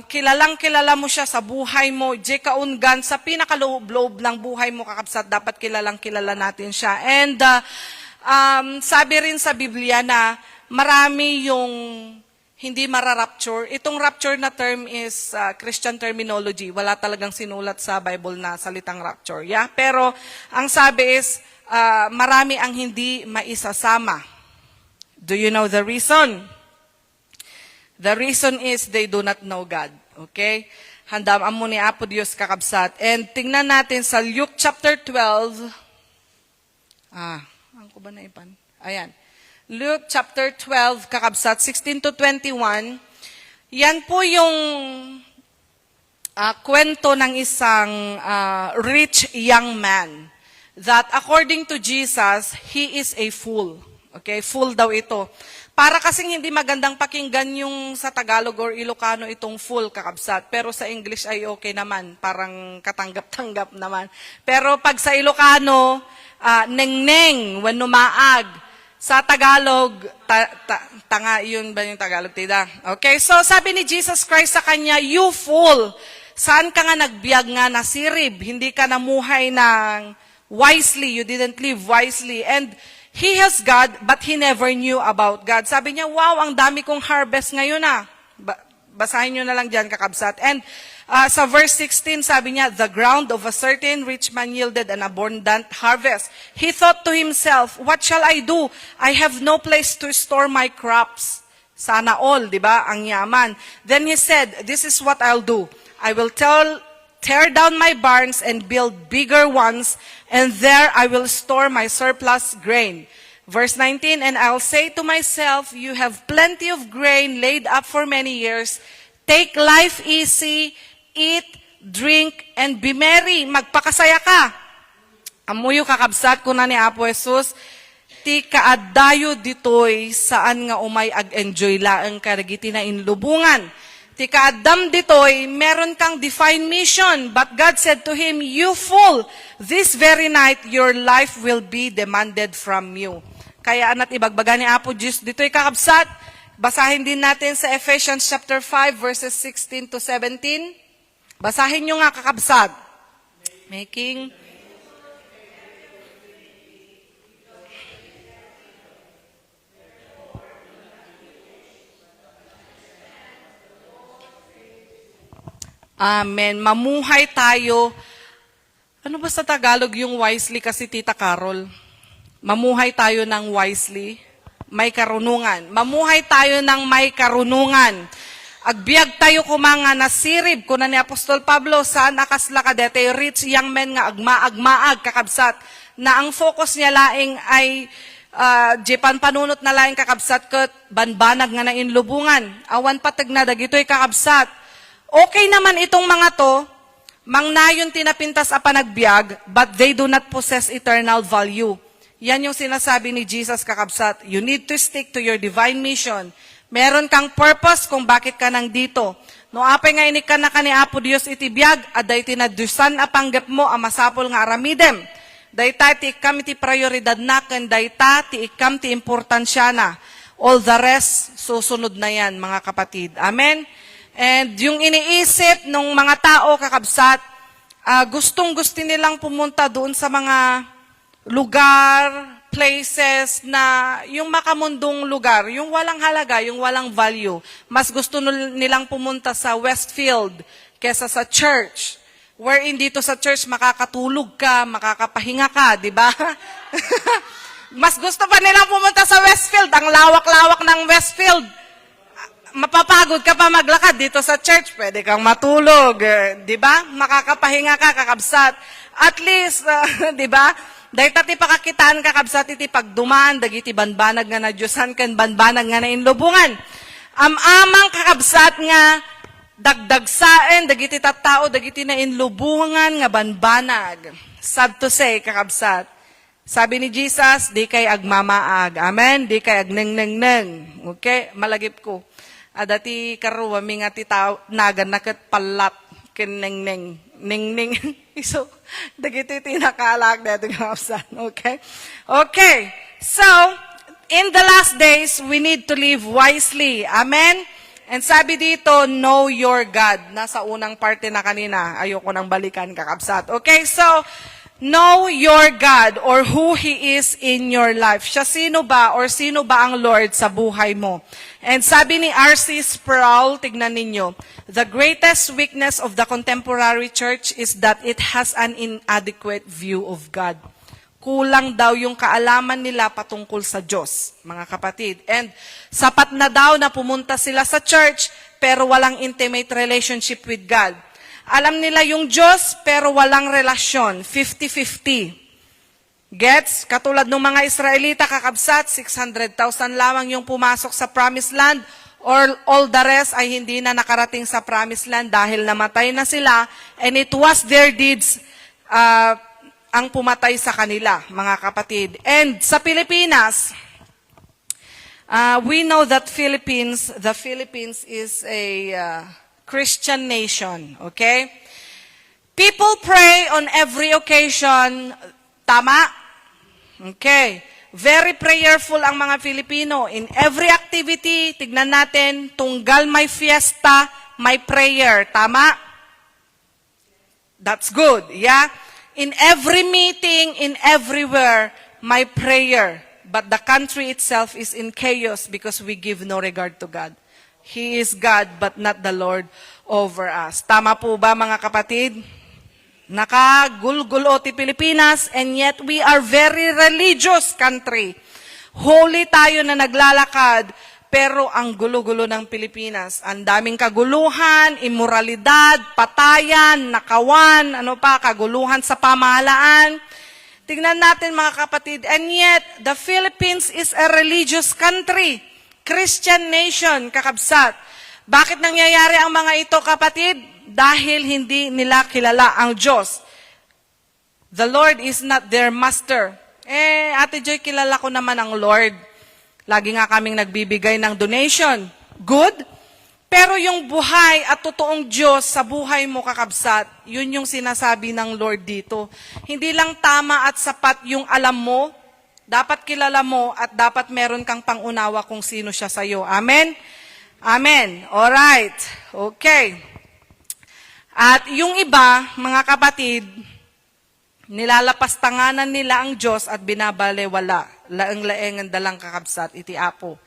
kilalang kilala mo siya sa buhay mo, di kaungan, sa pinakaloob-loob ng buhay mo, kakabsat, dapat kilalang kilala natin siya. And sabi rin sa Biblia na marami yung hindi mararapture. Itong rapture na term is Christian terminology. Wala talagang sinulat sa Bible na salitang rapture. Yeah? Pero ang sabi is, marami ang hindi maisasama. Do you know the reason? The reason is they do not know God. Okay? Handam mo ni Apo Diyos, kakabsat. And tingnan natin sa Luke chapter 12. Ang ko ba na ipan? Ayan. Luke chapter 12, kakabsat, 16 to 21. Yan po yung kwento ng isang rich young man that according to Jesus, he is a fool. Okay, fool daw ito. Para kasing hindi magandang pakinggan yung sa Tagalog or Ilocano itong fool, kakabsat. Pero sa English ay okay naman, parang katanggap-tanggap naman. Pero pag sa Ilocano, neng-neng, when numaag. Sa Tagalog, tanga, yun ba yung Tagalog, tida? Okay, so sabi ni Jesus Christ sa kanya, you fool, saan ka nga nagbiag nga nasirib? Hindi ka namuhay ng wisely, you didn't live wisely. And he has God, but he never knew about God. Sabi niya, wow, ang dami kong harvest ngayon Basahin nyo na lang dyan, kakabsat. And sa verse 16, sabi niya, the ground of a certain rich man yielded an abundant harvest. He thought to himself, what shall I do? I have no place to store my crops. Sana all, di ba? Ang yaman. Then he said, this is what I'll do. I will tear down my barns and build bigger ones, and there I will store my surplus grain. Verse 19, and I'll say to myself, you have plenty of grain laid up for many years. Take life easy, eat, drink, and be merry. Magpakasaya ka. Amuyo kakabsat ko na ni Apo Jesus, ti kaadayo ditoy saan nga umay ag-enjoy laang karagiti na inlubungan. Ti kaadam ditoy, meron kang defined mission. But God said to him, you fool, this very night your life will be demanded from you. Kaya anat ibagbaga ni Apo Diyos dito'y kakabsat. Basahin din natin sa Ephesians chapter 5 verses 16 to 17. Basahin nyo nga kakabsat. Making Amen. Mamuhay tayo. Ano ba sa Tagalog yung wisely kasi Tita Carol? Mamuhay tayo ng wisely, may karunungan. Mamuhay tayo ng may karunungan. Agbiag tayo kumanga nasirib, kuna ni Apostol Pablo, saan akasla ka dete, rich young men nga agmaag kakabsat, na ang focus niya laing ay Jepan panunot na laing kakabsat ket banbanag nga na inlubungan. Awan patag na dagitoy kakabsat. Okay naman itong mga to, mangnayon tinapintas a panagbiag, but they do not possess eternal value. Yan yung sinasabi ni Jesus, kakabsat. You need to stick to your divine mission. Meron kang purpose kung bakit ka nandito. No apay nga inik ka na ni Apo Diyos itibiyag, aday tinadusan apanggap mo ang masapol nga aramidem. Dayta ti ikam ti prioridad na, kan dayta ti ikam ti importansya na. All the rest, susunod na yan, mga kapatid. Amen? And yung iniisip ng mga tao, kakabsat, gustong-gusto nilang pumunta doon sa mga lugar, places na yung makamundong lugar, yung walang halaga, yung walang value. Mas gusto nilang pumunta sa Westfield kesa sa church. Wherein dito sa church, makakatulog ka, makakapahinga ka, di ba? Mas gusto pa nilang pumunta sa Westfield. Ang lawak-lawak ng Westfield. Mapapagod ka pa maglakad dito sa church, pwede kang matulog, di ba? Makakapahinga ka, kakabsat. At least, di ba? Dahil tati pakakitaan kakabsat iti pagdumaan, dagiti banbanag nga na Diyosan, kan banbanag nga na inlubungan. Amang kakabsat nga, dagdagsaen, dagiti tattao, dagiti na inlubungan nga banbanag. Sad to say, kakabsat. Sabi ni Jesus, di kay agmamaag. Amen? Di kay agneng-neng-neng. Okay? Malagip ko. Adati karuwa, mi nga ti tao, nagan nakat palat, kineng-neng. Ning-ning. So, dagiti tinakalag dito kapsan. Okay? Okay. So, in the last days, we need to live wisely. Amen? And sabi dito, know your God. Nasa unang parte na kanina. Ayoko nang balikan, kakabsat. Okay, so, know your God or who He is in your life. Siya sino ba or sino ba ang Lord sa buhay mo? And sabi ni R.C. Sproul, tignan ninyo, the greatest weakness of the contemporary church is that it has an inadequate view of God. Kulang daw yung kaalaman nila patungkol sa Diyos, mga kapatid. And sapat na daw na pumunta sila sa church, pero walang intimate relationship with God. Alam nila yung Diyos, pero walang relasyon, 50-50. Gets? Katulad ng mga Israelita, kakabsat, 600,000 lamang yung pumasok sa Promised Land, or all the rest ay hindi na nakarating sa Promised Land dahil namatay na sila, and it was their deeds ang pumatay sa kanila, mga kapatid. And sa Pilipinas, we know that the Philippines is a Christian nation, okay? People pray on every occasion, tama? Okay. Very prayerful ang mga Filipino. In every activity, tignan natin, tunggal may fiesta, may prayer. Tama? That's good, yeah? In every meeting, in everywhere, may prayer. But the country itself is in chaos because we give no regard to God. He is God, but not the Lord over us. Tama po ba, mga kapatid? Nakagulgulo ti Pilipinas, and yet we are very religious country. Holy tayo na naglalakad, pero ang gulo-gulo ng Pilipinas. Ang daming kaguluhan, immoralidad, patayan, nakawan, kaguluhan sa pamahalaan. Tingnan natin, mga kapatid, and yet the Philippines is a religious country. Christian nation, kakabsat. Bakit nangyayari ang mga ito, kapatid? Dahil hindi nila kilala ang Diyos. The Lord is not their master. Ate Joy, kilala ko naman ang Lord. Lagi nga kaming nagbibigay ng donation. Good. Pero yung buhay at totoong Diyos sa buhay mo, kakabsat, yun yung sinasabi ng Lord dito. Hindi lang tama at sapat yung alam mo, dapat kilala mo at dapat meron kang pangunawa kung sino siya sa'yo. Amen? Amen. Alright. Okay. At yung iba, mga kapatid, nilalapastanganan nila ang Diyos at binabalewala. Laeng-laengan dalang kakabsat, iti apo.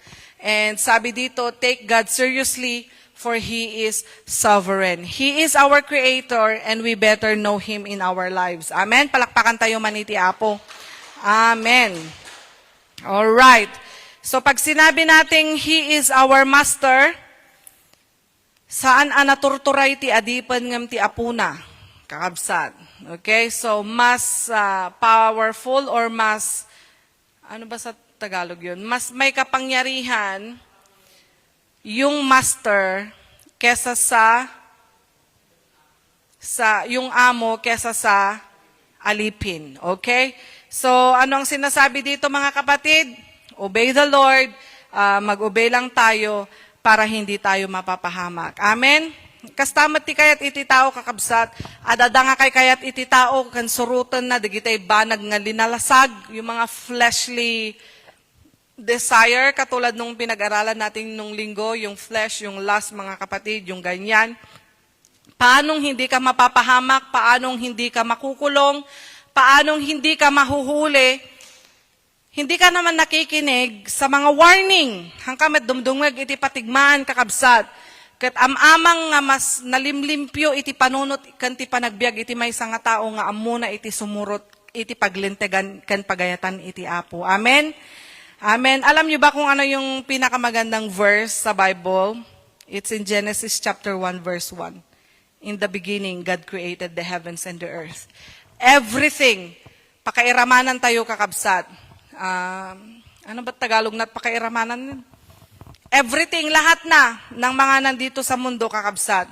And sabi dito, take God seriously, for He is sovereign. He is our Creator, and we better know Him in our lives. Amen? Palakpakan tayo man, iti apo. Amen. Alright. So pag sinabi nating He is our Master, saan anaturturay ti adipan ngam ti apuna, kakabsat. Okay, so mas powerful or mas, ano ba sa Tagalog yun? Mas may kapangyarihan yung master kesa sa yung amo kesa sa alipin. Okay? So, ano ang sinasabi dito, mga kapatid? Obey the Lord, mag-obey lang tayo, para hindi tayo mapapahamak. Amen? Kastamat ti kayat iti tao, kakabsat, adada nga kay kayat iti tao, kan surutan na, digitay banag nga linalasag, yung mga fleshly desire, katulad nung pinag-aralan natin nung linggo, yung flesh, yung lust, mga kapatid, yung ganyan. Paanong hindi ka mapapahamak, paanong hindi ka makukulong, paanong hindi ka mahuhuli, hindi ka naman nakikinig sa mga warning. Hangkamet dumdungag iti patigmaan, kakabsat. Kat amamang nga mas nalimlimpyo iti panunot kan ti panagbiag iti may nga tao nga amuna iti sumurot iti paglintegan kan pagayatan iti apo. Amen? Amen. Alam niyo ba kung ano yung pinakamagandang verse sa Bible? It's in Genesis chapter 1 verse 1. In the beginning, God created the heavens and the earth. Everything. Pakairamanan tayo, kakabsat. Ano ba Tagalog na pakairamanan? Everything, lahat na ng mga nandito sa mundo, kakabsat.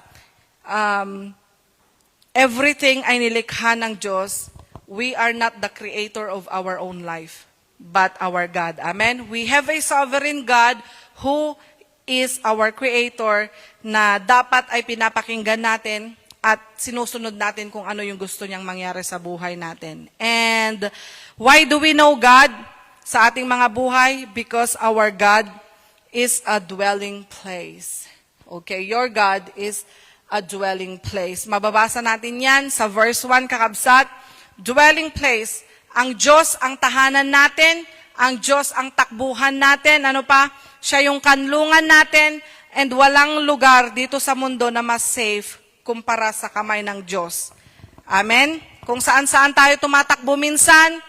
Everything ay nilikha ng Diyos. We are not the creator of our own life, but our God. Amen? We have a sovereign God who is our creator na dapat ay pinapakinggan natin at sinusunod natin kung ano yung gusto niyang mangyari sa buhay natin. And why do we know God sa ating mga buhay? Because our God is a dwelling place. Okay, your God is a dwelling place. Mababasa natin yan sa verse 1, kakabsat. Dwelling place. Ang Diyos ang tahanan natin, ang Diyos ang takbuhan natin, ano pa? Siya yung kanlungan natin, and walang lugar dito sa mundo na mas safe kumpara sa kamay ng Diyos. Amen? Kung saan-saan tayo tumatakbo minsan,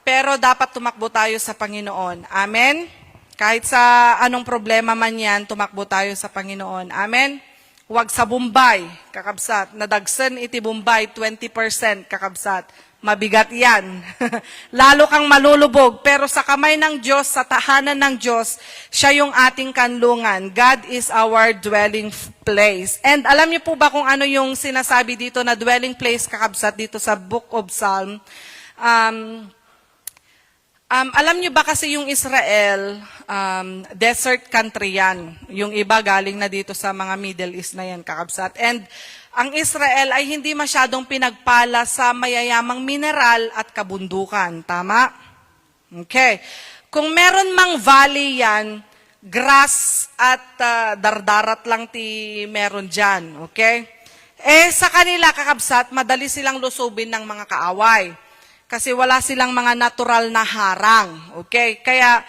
pero dapat tumakbo tayo sa Panginoon. Amen? Kahit sa anong problema man yan, tumakbo tayo sa Panginoon. Amen? Huwag sa Bombay, kakabsat. Nadagsan iti Bombay, 20%, kakabsat. Mabigat yan. Lalo kang malulubog. Pero sa kamay ng Diyos, sa tahanan ng Diyos, siya yung ating kanlungan. God is our dwelling place. And alam niyo po ba kung ano yung sinasabi dito na dwelling place, kakabsat, dito sa Book of Psalm? Alam niyo ba kasi yung Israel, desert country yan. Yung iba galing na dito sa mga Middle East na yan, kakabsat. And ang Israel ay hindi masyadong pinagpala sa mayayamang mineral at kabundukan. Tama? Okay. Kung meron mang valley yan, grass at dardarat lang ti meron dyan. Okay? Sa kanila, kakabsat, madali silang lusubin ng mga kaaway. Kasi wala silang mga natural na harang. Okay? Kaya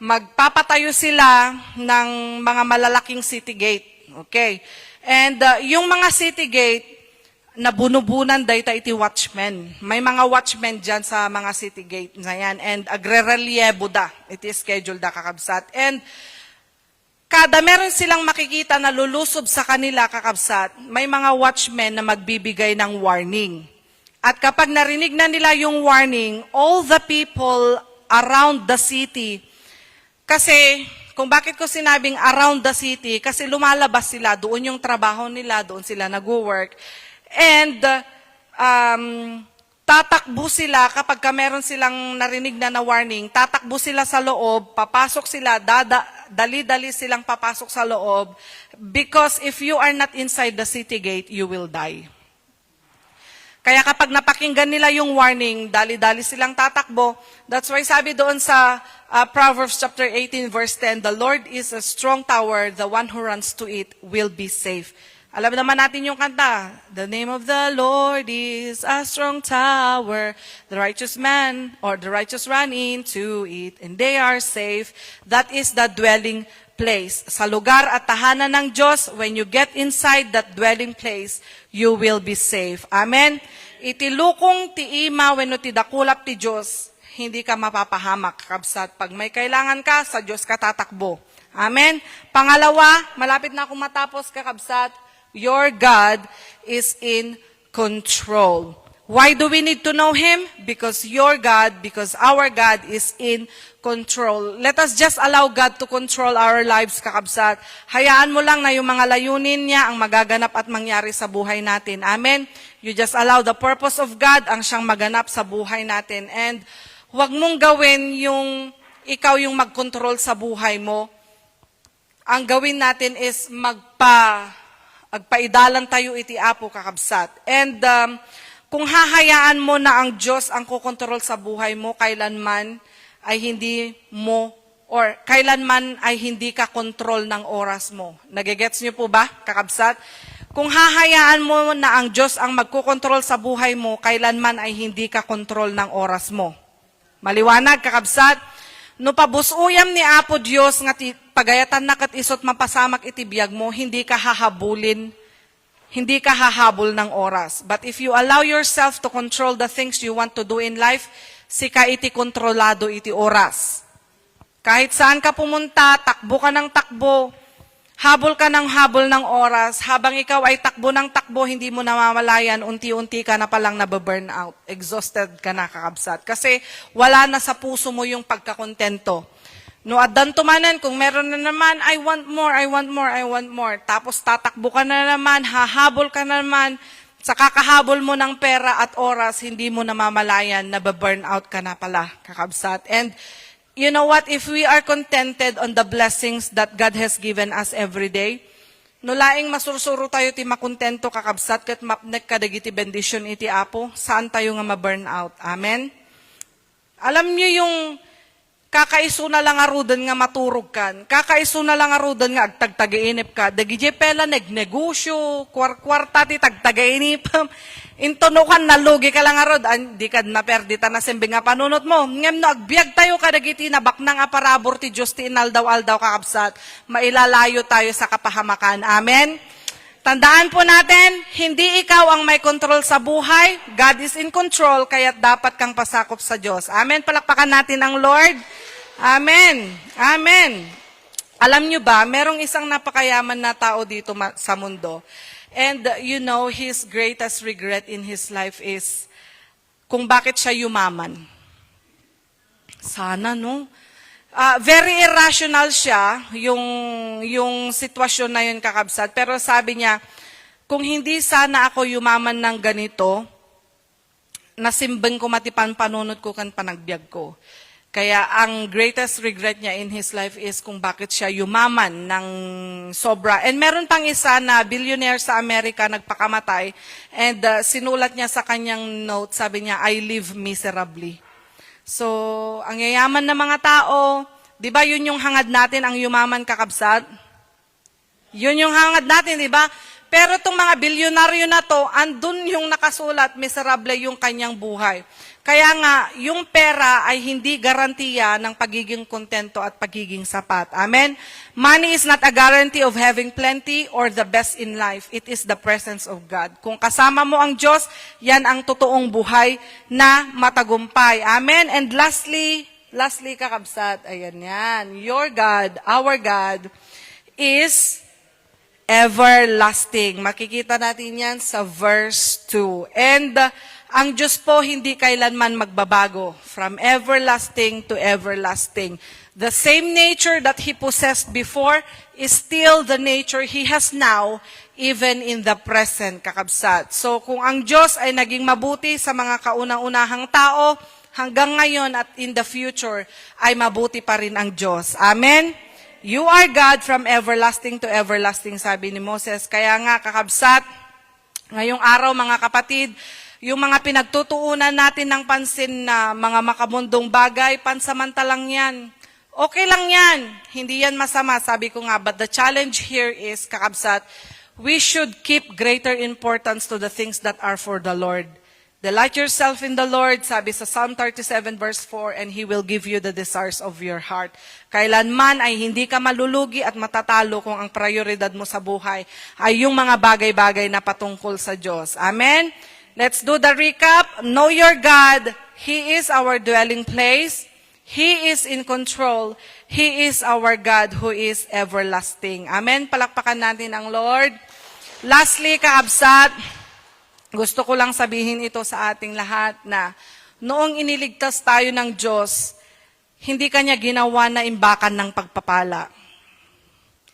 magpapatayo sila ng mga malalaking city gate. Okay? And yung mga city gate, nabunubunan dayta iti watchmen. May mga watchmen dyan sa mga city gate na yan. And agrerelyebo da. It is scheduled da, kakabsat. And kada meron silang makikita na lulusob sa kanila, kakabsat, may mga watchmen na magbibigay ng warning. At kapag narinig na nila yung warning, all the people around the city, kasi kung bakit ko sinabing around the city, kasi lumalabas sila, doon yung trabaho nila, doon sila nag-work, and tatakbo sila kapag meron silang narinig na warning, tatakbo sila sa loob, papasok sila, dali-dali silang papasok sa loob, because if you are not inside the city gate, you will die. Kaya kapag napakinggan nila yung warning, dali-dali silang tatakbo. That's why sabi doon sa Proverbs chapter 18 verse 10, the Lord is a strong tower, the one who runs to it will be safe. Alam naman natin yung kanta, the name of the Lord is a strong tower, the righteous man or the righteous run into it, and they are safe. That is the dwelling place. Sa lugar at tahanan ng Diyos, when you get inside that dwelling place, you will be safe. Amen? Iti lukong ti ima wenno ti dakulap ti Diyos, hindi ka mapapahamak, kabsat. Pag may kailangan ka, sa Diyos ka tatakbo. Amen? Pangalawa, malapit na akong matapos, kakabsat, your God is in control. Why do we need to know Him? Because our God is in control. Let us just allow God to control our lives, kakabsat. Hayaan mo lang na yung mga layunin niya ang magaganap at mangyari sa buhay natin. Amen? You just allow the purpose of God ang siyang maganap sa buhay natin. And huwag mong gawin yung ikaw yung mag-control sa buhay mo. Ang gawin natin is agpaidalan tayo iti Apo, kakabsat. And kung hahayaan mo na ang Diyos ang kukontrol sa buhay mo, kailanman ay hindi ka kontrol ng oras mo. Nagigets niyo po ba, kakabsat? Kung hahayaan mo na ang Diyos ang magkukontrol sa buhay mo, kailanman ay hindi ka kontrol ng oras mo. Maliwanag, kakabsat? No pabusuyam ni Apo Diyos nga pagayatan na kat isot mapasamak iti biyag mo, hindi ka hahabol ng oras. But if you allow yourself to control the things you want to do in life, sika iti kontrolado iti oras. Kahit saan ka pumunta, takbo ka ng takbo, habol ka ng habol ng oras, habang ikaw ay takbo ng takbo, hindi mo namamalayan, unti-unti ka na palang nababurn out. Exhausted ka na, kakabsat. Kasi wala na sa puso mo yung pagkakontento. No, at dantumanan, kung meron na naman, I want more. Tapos tatakbo ka na naman, hahabol ka na naman, sa kakahabol mo ng pera at oras, hindi mo namamalayan, nababurn out ka na pala, kakabsat. And you know what, if we are contented on the blessings that God has given us every day, no laing masursuro tayo ti makontento, kakabsat, kat mapnek kadagiti bendition iti Apo, saan tayo nga maburn out? Amen? Alam niyo yung kakaiso na lang arudan nga maturog kan, kakaiso na lang arudan nga agtagtagainip ka, dagije pela negnegosyo, kwarta ti tagtagainip, intunukan na lugi ka lang arod, di ka na perdita na simbing nga panunot mo, ngem no agbiag tayo kadagiti nabak na nga parabor ti Diyos ti inaldaw-aldaw kakabsat, mailalayo tayo sa kapahamakan. Amen? Tandaan po natin, hindi ikaw ang may control sa buhay. God is in control, kaya't dapat kang pasakop sa Diyos. Amen? Palakpakan natin ang Lord. Amen. Amen. Alam nyo ba, merong isang napakayaman na tao dito sa mundo. And you know, his greatest regret in his life is kung bakit siya yumaman. Sana, no? Very irrational siya, yung sitwasyon na yun kakabsat. Pero sabi niya, kung hindi sana ako yumaman ng ganito, nasimbang ko matipan panunod ko kan panagbiag ko. Kaya ang greatest regret niya in his life is kung bakit siya yumaman ng sobra. And meron pang isa na billionaire sa Amerika nagpakamatay and sinulat niya sa kanyang note, sabi niya, I live miserably. So, ang yayaman na mga tao, di ba yun yung hangad natin, ang yumaman kakabsat? Yun yung hangad natin, di ba? Pero itong mga bilyonaryo na to, andun yung nakasulat, miserable yung kanyang buhay. Kaya nga, yung pera ay hindi garantiya ng pagiging kontento at pagiging sapat. Amen? Money is not a guarantee of having plenty or the best in life. It is the presence of God. Kung kasama mo ang Diyos, yan ang totoong buhay na matagumpay. Amen? And lastly kakabsat, ayan yan, your God, our God, is everlasting. Makikita natin yan sa verse 2. And ang Diyos po hindi kailanman magbabago. From everlasting to everlasting. The same nature that He possessed before is still the nature He has now, even in the present, kakabsat. So kung ang Diyos ay naging mabuti sa mga kauna-unahang tao, hanggang ngayon at in the future, ay mabuti pa rin ang Diyos. Amen? You are God from everlasting to everlasting, sabi ni Moses. Kaya nga, kakabsat, ngayong araw mga kapatid, yung mga pinagtutuunan natin ng pansin na mga makamundong bagay, pansamantalang yan. Okay lang yan. Hindi yan masama, sabi ko nga. But the challenge here is, kakabsat, we should keep greater importance to the things that are for the Lord. Delight yourself in the Lord, sabi sa Psalm 37 verse 4, and He will give you the desires of your heart. Kailanman ay hindi ka malulugi at matatalo kung ang prioridad mo sa buhay ay yung mga bagay-bagay na patungkol sa Diyos. Amen? Let's do the recap. Know your God. He is our dwelling place. He is in control. He is our God who is everlasting. Amen? Palakpakan natin ang Lord. Lastly, kaabsat, gusto ko lang sabihin ito sa ating lahat na noong iniligtas tayo ng Diyos, hindi Kanya ginawa na imbakan ng pagpapala.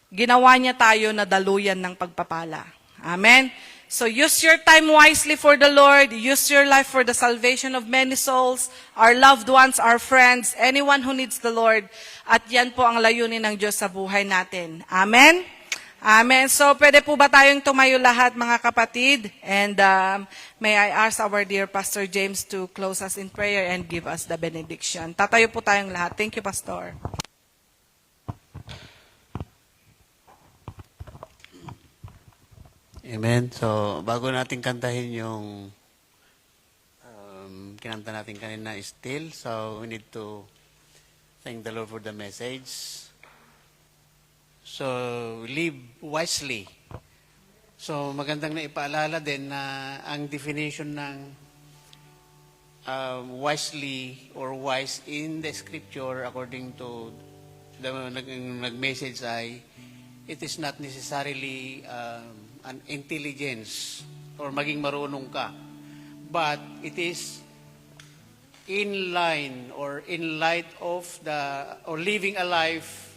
Ginawa niya tayo na daluyan ng pagpapala. Amen? So use your time wisely for the Lord. Use your life for the salvation of many souls, our loved ones, our friends, anyone who needs the Lord. At yan po ang layunin ng Diyos sa buhay natin. Amen? Amen. So pwede po ba tayong tumayo lahat mga kapatid? And may I ask our dear Pastor James to close us in prayer and give us the benediction. Tatayo po tayong lahat. Thank you, Pastor. Amen. So, bago natin kantahin yung kinanta natin kanina, Still. So, we need to thank the Lord for the message. So, live wisely. So, magandang na ipaalala din na ang definition ng wisely or wise in the scripture according to the nag-message ay it is not necessarily an intelligence or maging marunong ka. But it is in line or in light of or living a life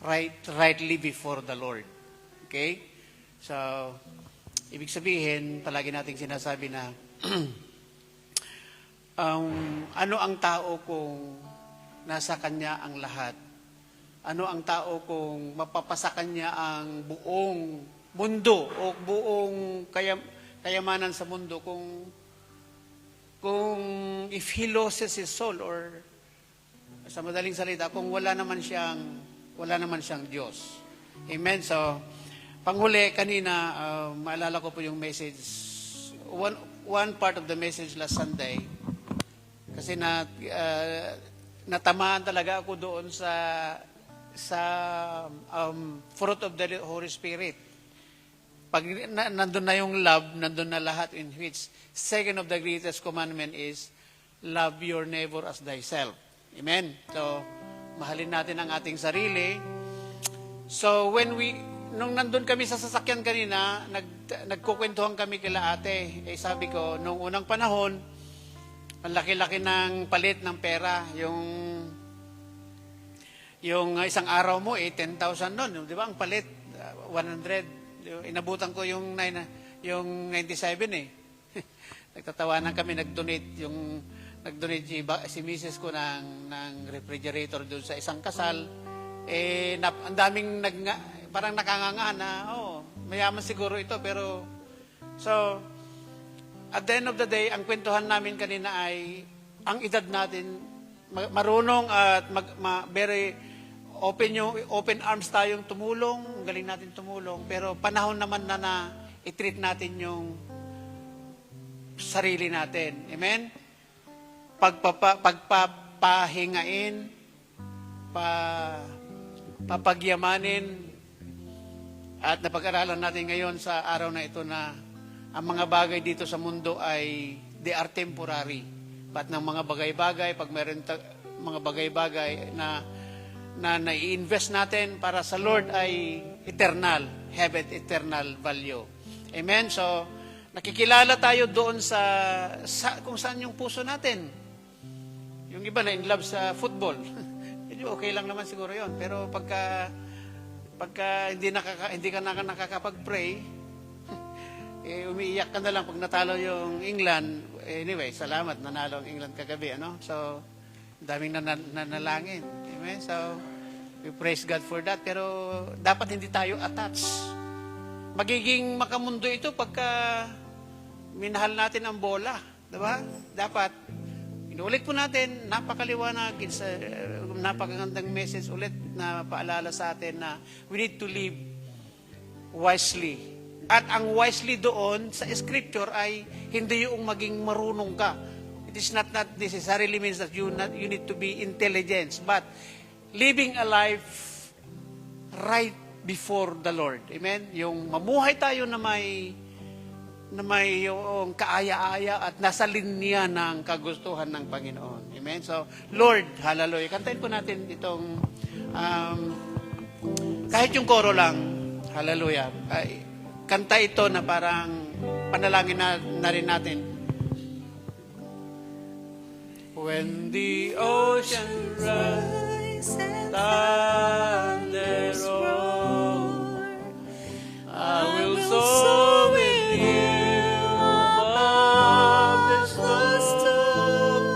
rightly before the Lord. Okay? So, ibig sabihin, palagi nating sinasabi na ano ang tao kung nasa kanya ang lahat? Ano ang tao kung mapapasa kanya ang buong mundo o buong kayamanan sa mundo kung if he loses his soul or sa madaling salita, kung wala naman siyang Diyos. Amen? So, panghuli, kanina, maalala ko po yung message, one part of the message last Sunday, kasi natamaan talaga ako doon sa fruit of the Holy Spirit. Pag nandun na yung love, nandun na lahat, in which second of the greatest commandment is love your neighbor as thyself. Amen? So, mahalin natin ang ating sarili. So, nung nandun kami sa sasakyan kanina, nagkukwentuhan kami kila ate. Sabi ko, nung unang panahon, ang laki-laki ng palit ng pera. Yung isang araw mo, 10,000 nun. Di ba? Ang palit, 100. Inabutan ko yung 97 eh. Nagtatawanan kami, nag-donate si Mrs. ko ng refrigerator doon sa isang kasal. Ang daming parang nakangangahan na, mayaman siguro ito, pero, so, at the end of the day, ang kwentuhan namin kanina ay, ang edad natin, marunong at very open arms tayong tumulong, galing natin tumulong, pero panahon naman na i-treat natin yung sarili natin. Amen? Pagpapahingain, papagyamanin, at napag-aralan natin ngayon sa araw na ito na ang mga bagay dito sa mundo ay they are temporary. But ng mga bagay-bagay, pag meron mga bagay-bagay na nai-invest natin para sa Lord ay eternal, have eternal value. Amen? So, nakikilala tayo doon sa kung saan yung puso natin. Yung iba na in love sa football. Medyo okay lang naman siguro yon. Pero pagka hindi ka nakakapag-pray, umiiyak ka na lang pag natalo yung England. Anyway, salamat, nanalo ang England kagabi. So, daming nanalangin. Amen? So, we praise God for that. Pero dapat hindi tayo attached. Magiging makamundo ito pagka minahal natin ang bola. Diba? Dapat, inulit po natin, napakaliwanag, napakagandang message ulit na paalala sa atin na we need to live wisely. At ang wisely doon sa scripture ay hindi yung maging marunong ka. It is not necessarily means that you need to be intelligent, but living a life right before the Lord. Amen? Yung mamuhay tayo na may yung kaaya-aya at nasa linya ng kagustuhan ng Panginoon. Amen? So, Lord, hallelujah. Kantayin po natin itong, kahit yung koro lang, hallelujah. Kanta ito na parang panalangin na rin natin. When the ocean rise and thunder roar, I will soar with you above the storm.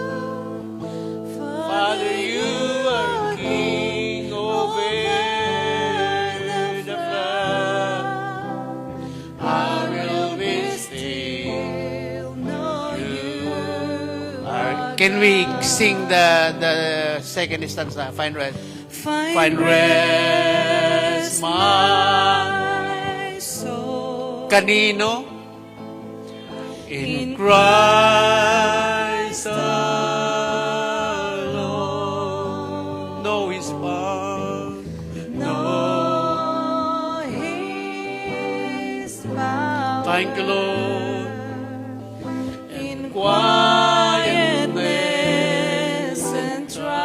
Father, you are King over the flood. I will be still, know you are. Can we sing the second stanza? Find rest. Find rest, my soul. Kanino? In Christ alone. Know His power. Know His power. Thank you, Lord. In quietness and trust.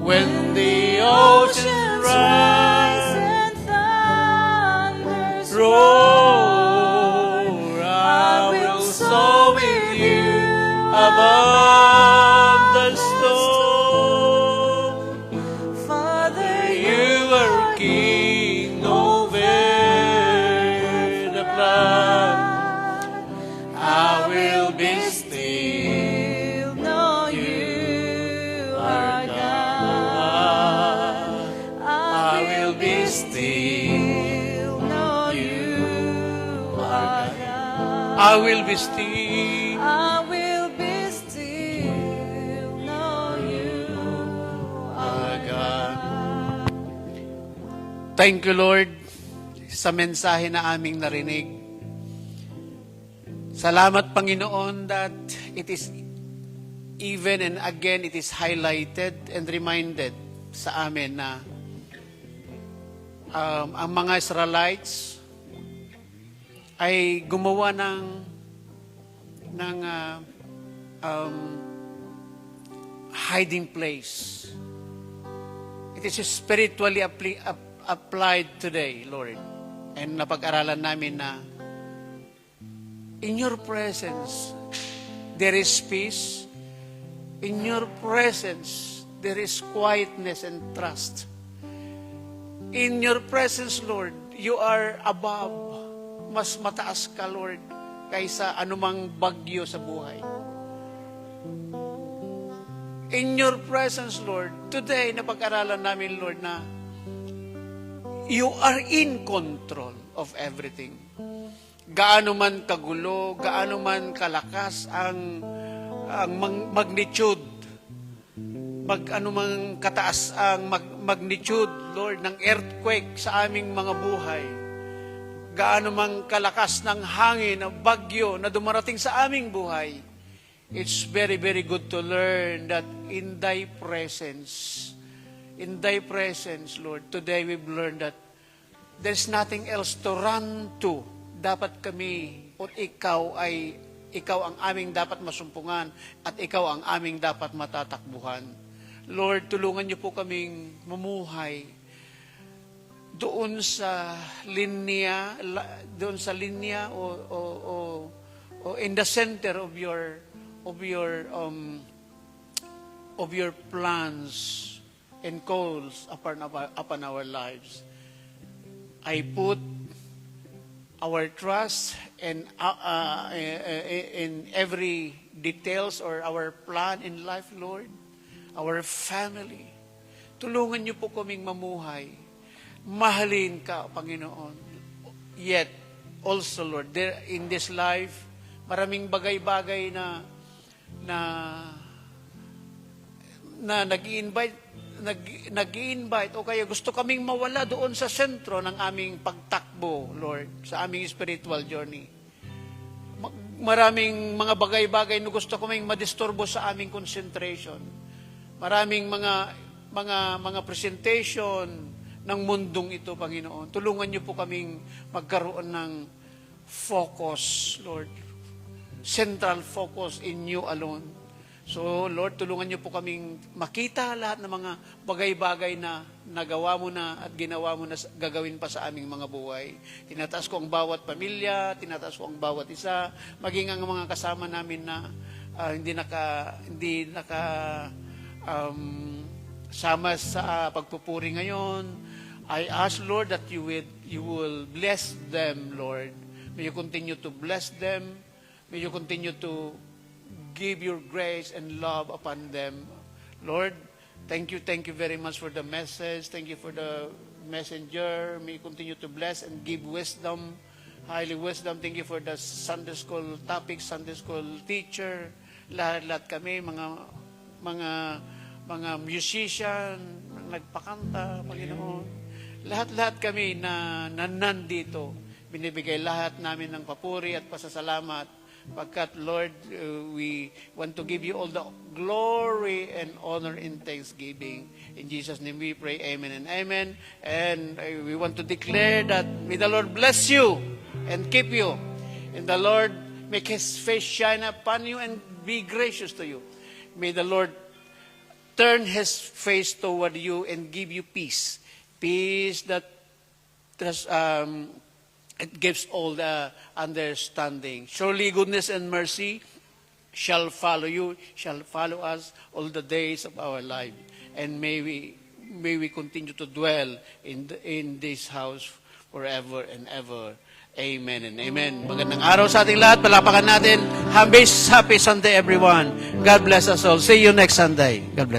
When the ocean rise and thunders roar, I will soar with you above the storm. Father, You are King over the flood. I will be still, know you are God. I will be still, know you are God. I will be still. I will be still, know you Thank you, Lord, sa mensahe na aming narinig. Salamat, Panginoon, that it is even and again it is highlighted and reminded sa amin na ang mga Israelites ay gumawa ng hiding place. It is spiritually applied today, Lord. And napag-aralan namin na in your presence, there is peace. In your presence, there is quietness and trust. In your presence, Lord, you are above. Mas mataas ka, Lord, kaysa anumang bagyo sa buhay. In your presence, Lord, today, napag-aralan namin, Lord, na you are in control of everything. Gaano man kagulo, gaano man kalakas ang magnitude, ano man kataas ang magnitude, Lord, ng earthquake sa aming mga buhay, gaano man kalakas ng hangin, ng bagyo na dumarating sa aming buhay, it's very, very good to learn that in Thy presence, Lord, today we've learned that there's nothing else to run to. Dapat kami o ikaw ang aming dapat masumpungan at ikaw ang aming dapat matatakbuhan. Lord, tulungan niyo po kaming mamuhay doon sa linya o in the center of your plans and calls upon our lives. I put our trust in every details or our plan in life, Lord, our family. Tulungan niyo po kaming mamuhay. Mahalin ka, Panginoon. Yet, also, Lord, there in this life, maraming bagay-bagay na nag-i-invite o kaya gusto kaming mawala doon sa sentro ng aming pagtakbo, Lord, sa aming spiritual journey. Maraming mga bagay-bagay na gusto kaming madisturbo sa aming concentration. Maraming mga presentation ng mundong ito, Panginoon. Tulungan niyo po kaming magkaroon ng focus, Lord. Central focus in you alone. So, Lord, tulungan niyo po kaming makita lahat ng mga bagay-bagay na nagawa mo na at ginawa mo na gagawin pa sa aming mga buhay. Tinataas ko ang bawat pamilya, tinataas ko ang bawat isa, maging ang mga kasama namin na hindi sama sa pagpupuri ngayon. I ask, Lord, that you will bless them, Lord. May you continue to bless them. May you continue to give your grace and love upon them. Lord, thank you very much for the message. Thank you for the messenger. May you continue to bless and give wisdom, highly wisdom. Thank you for the Sunday school topic, Sunday school teacher. Lahat kami, mga musician, nagpakanta, Panginoon. Lahat kami na nandito, binibigay lahat namin ng papuri at pasasalamat. Pagkat, Lord, we want to give you all the glory and honor in thanksgiving. In Jesus' name we pray, amen and amen. And we want to declare that may the Lord bless you and keep you. And the Lord make His face shine upon you and be gracious to you. May the Lord turn His face toward you and give you peace. Peace that it gives all the understanding. Surely goodness and mercy shall follow you, shall follow us all the days of our life. And may we continue to dwell in this house forever and ever. Amen and amen. Magandang araw sa ating lahat. Palapakan natin. Happy Sunday, everyone. God bless us all. See you next Sunday. God bless.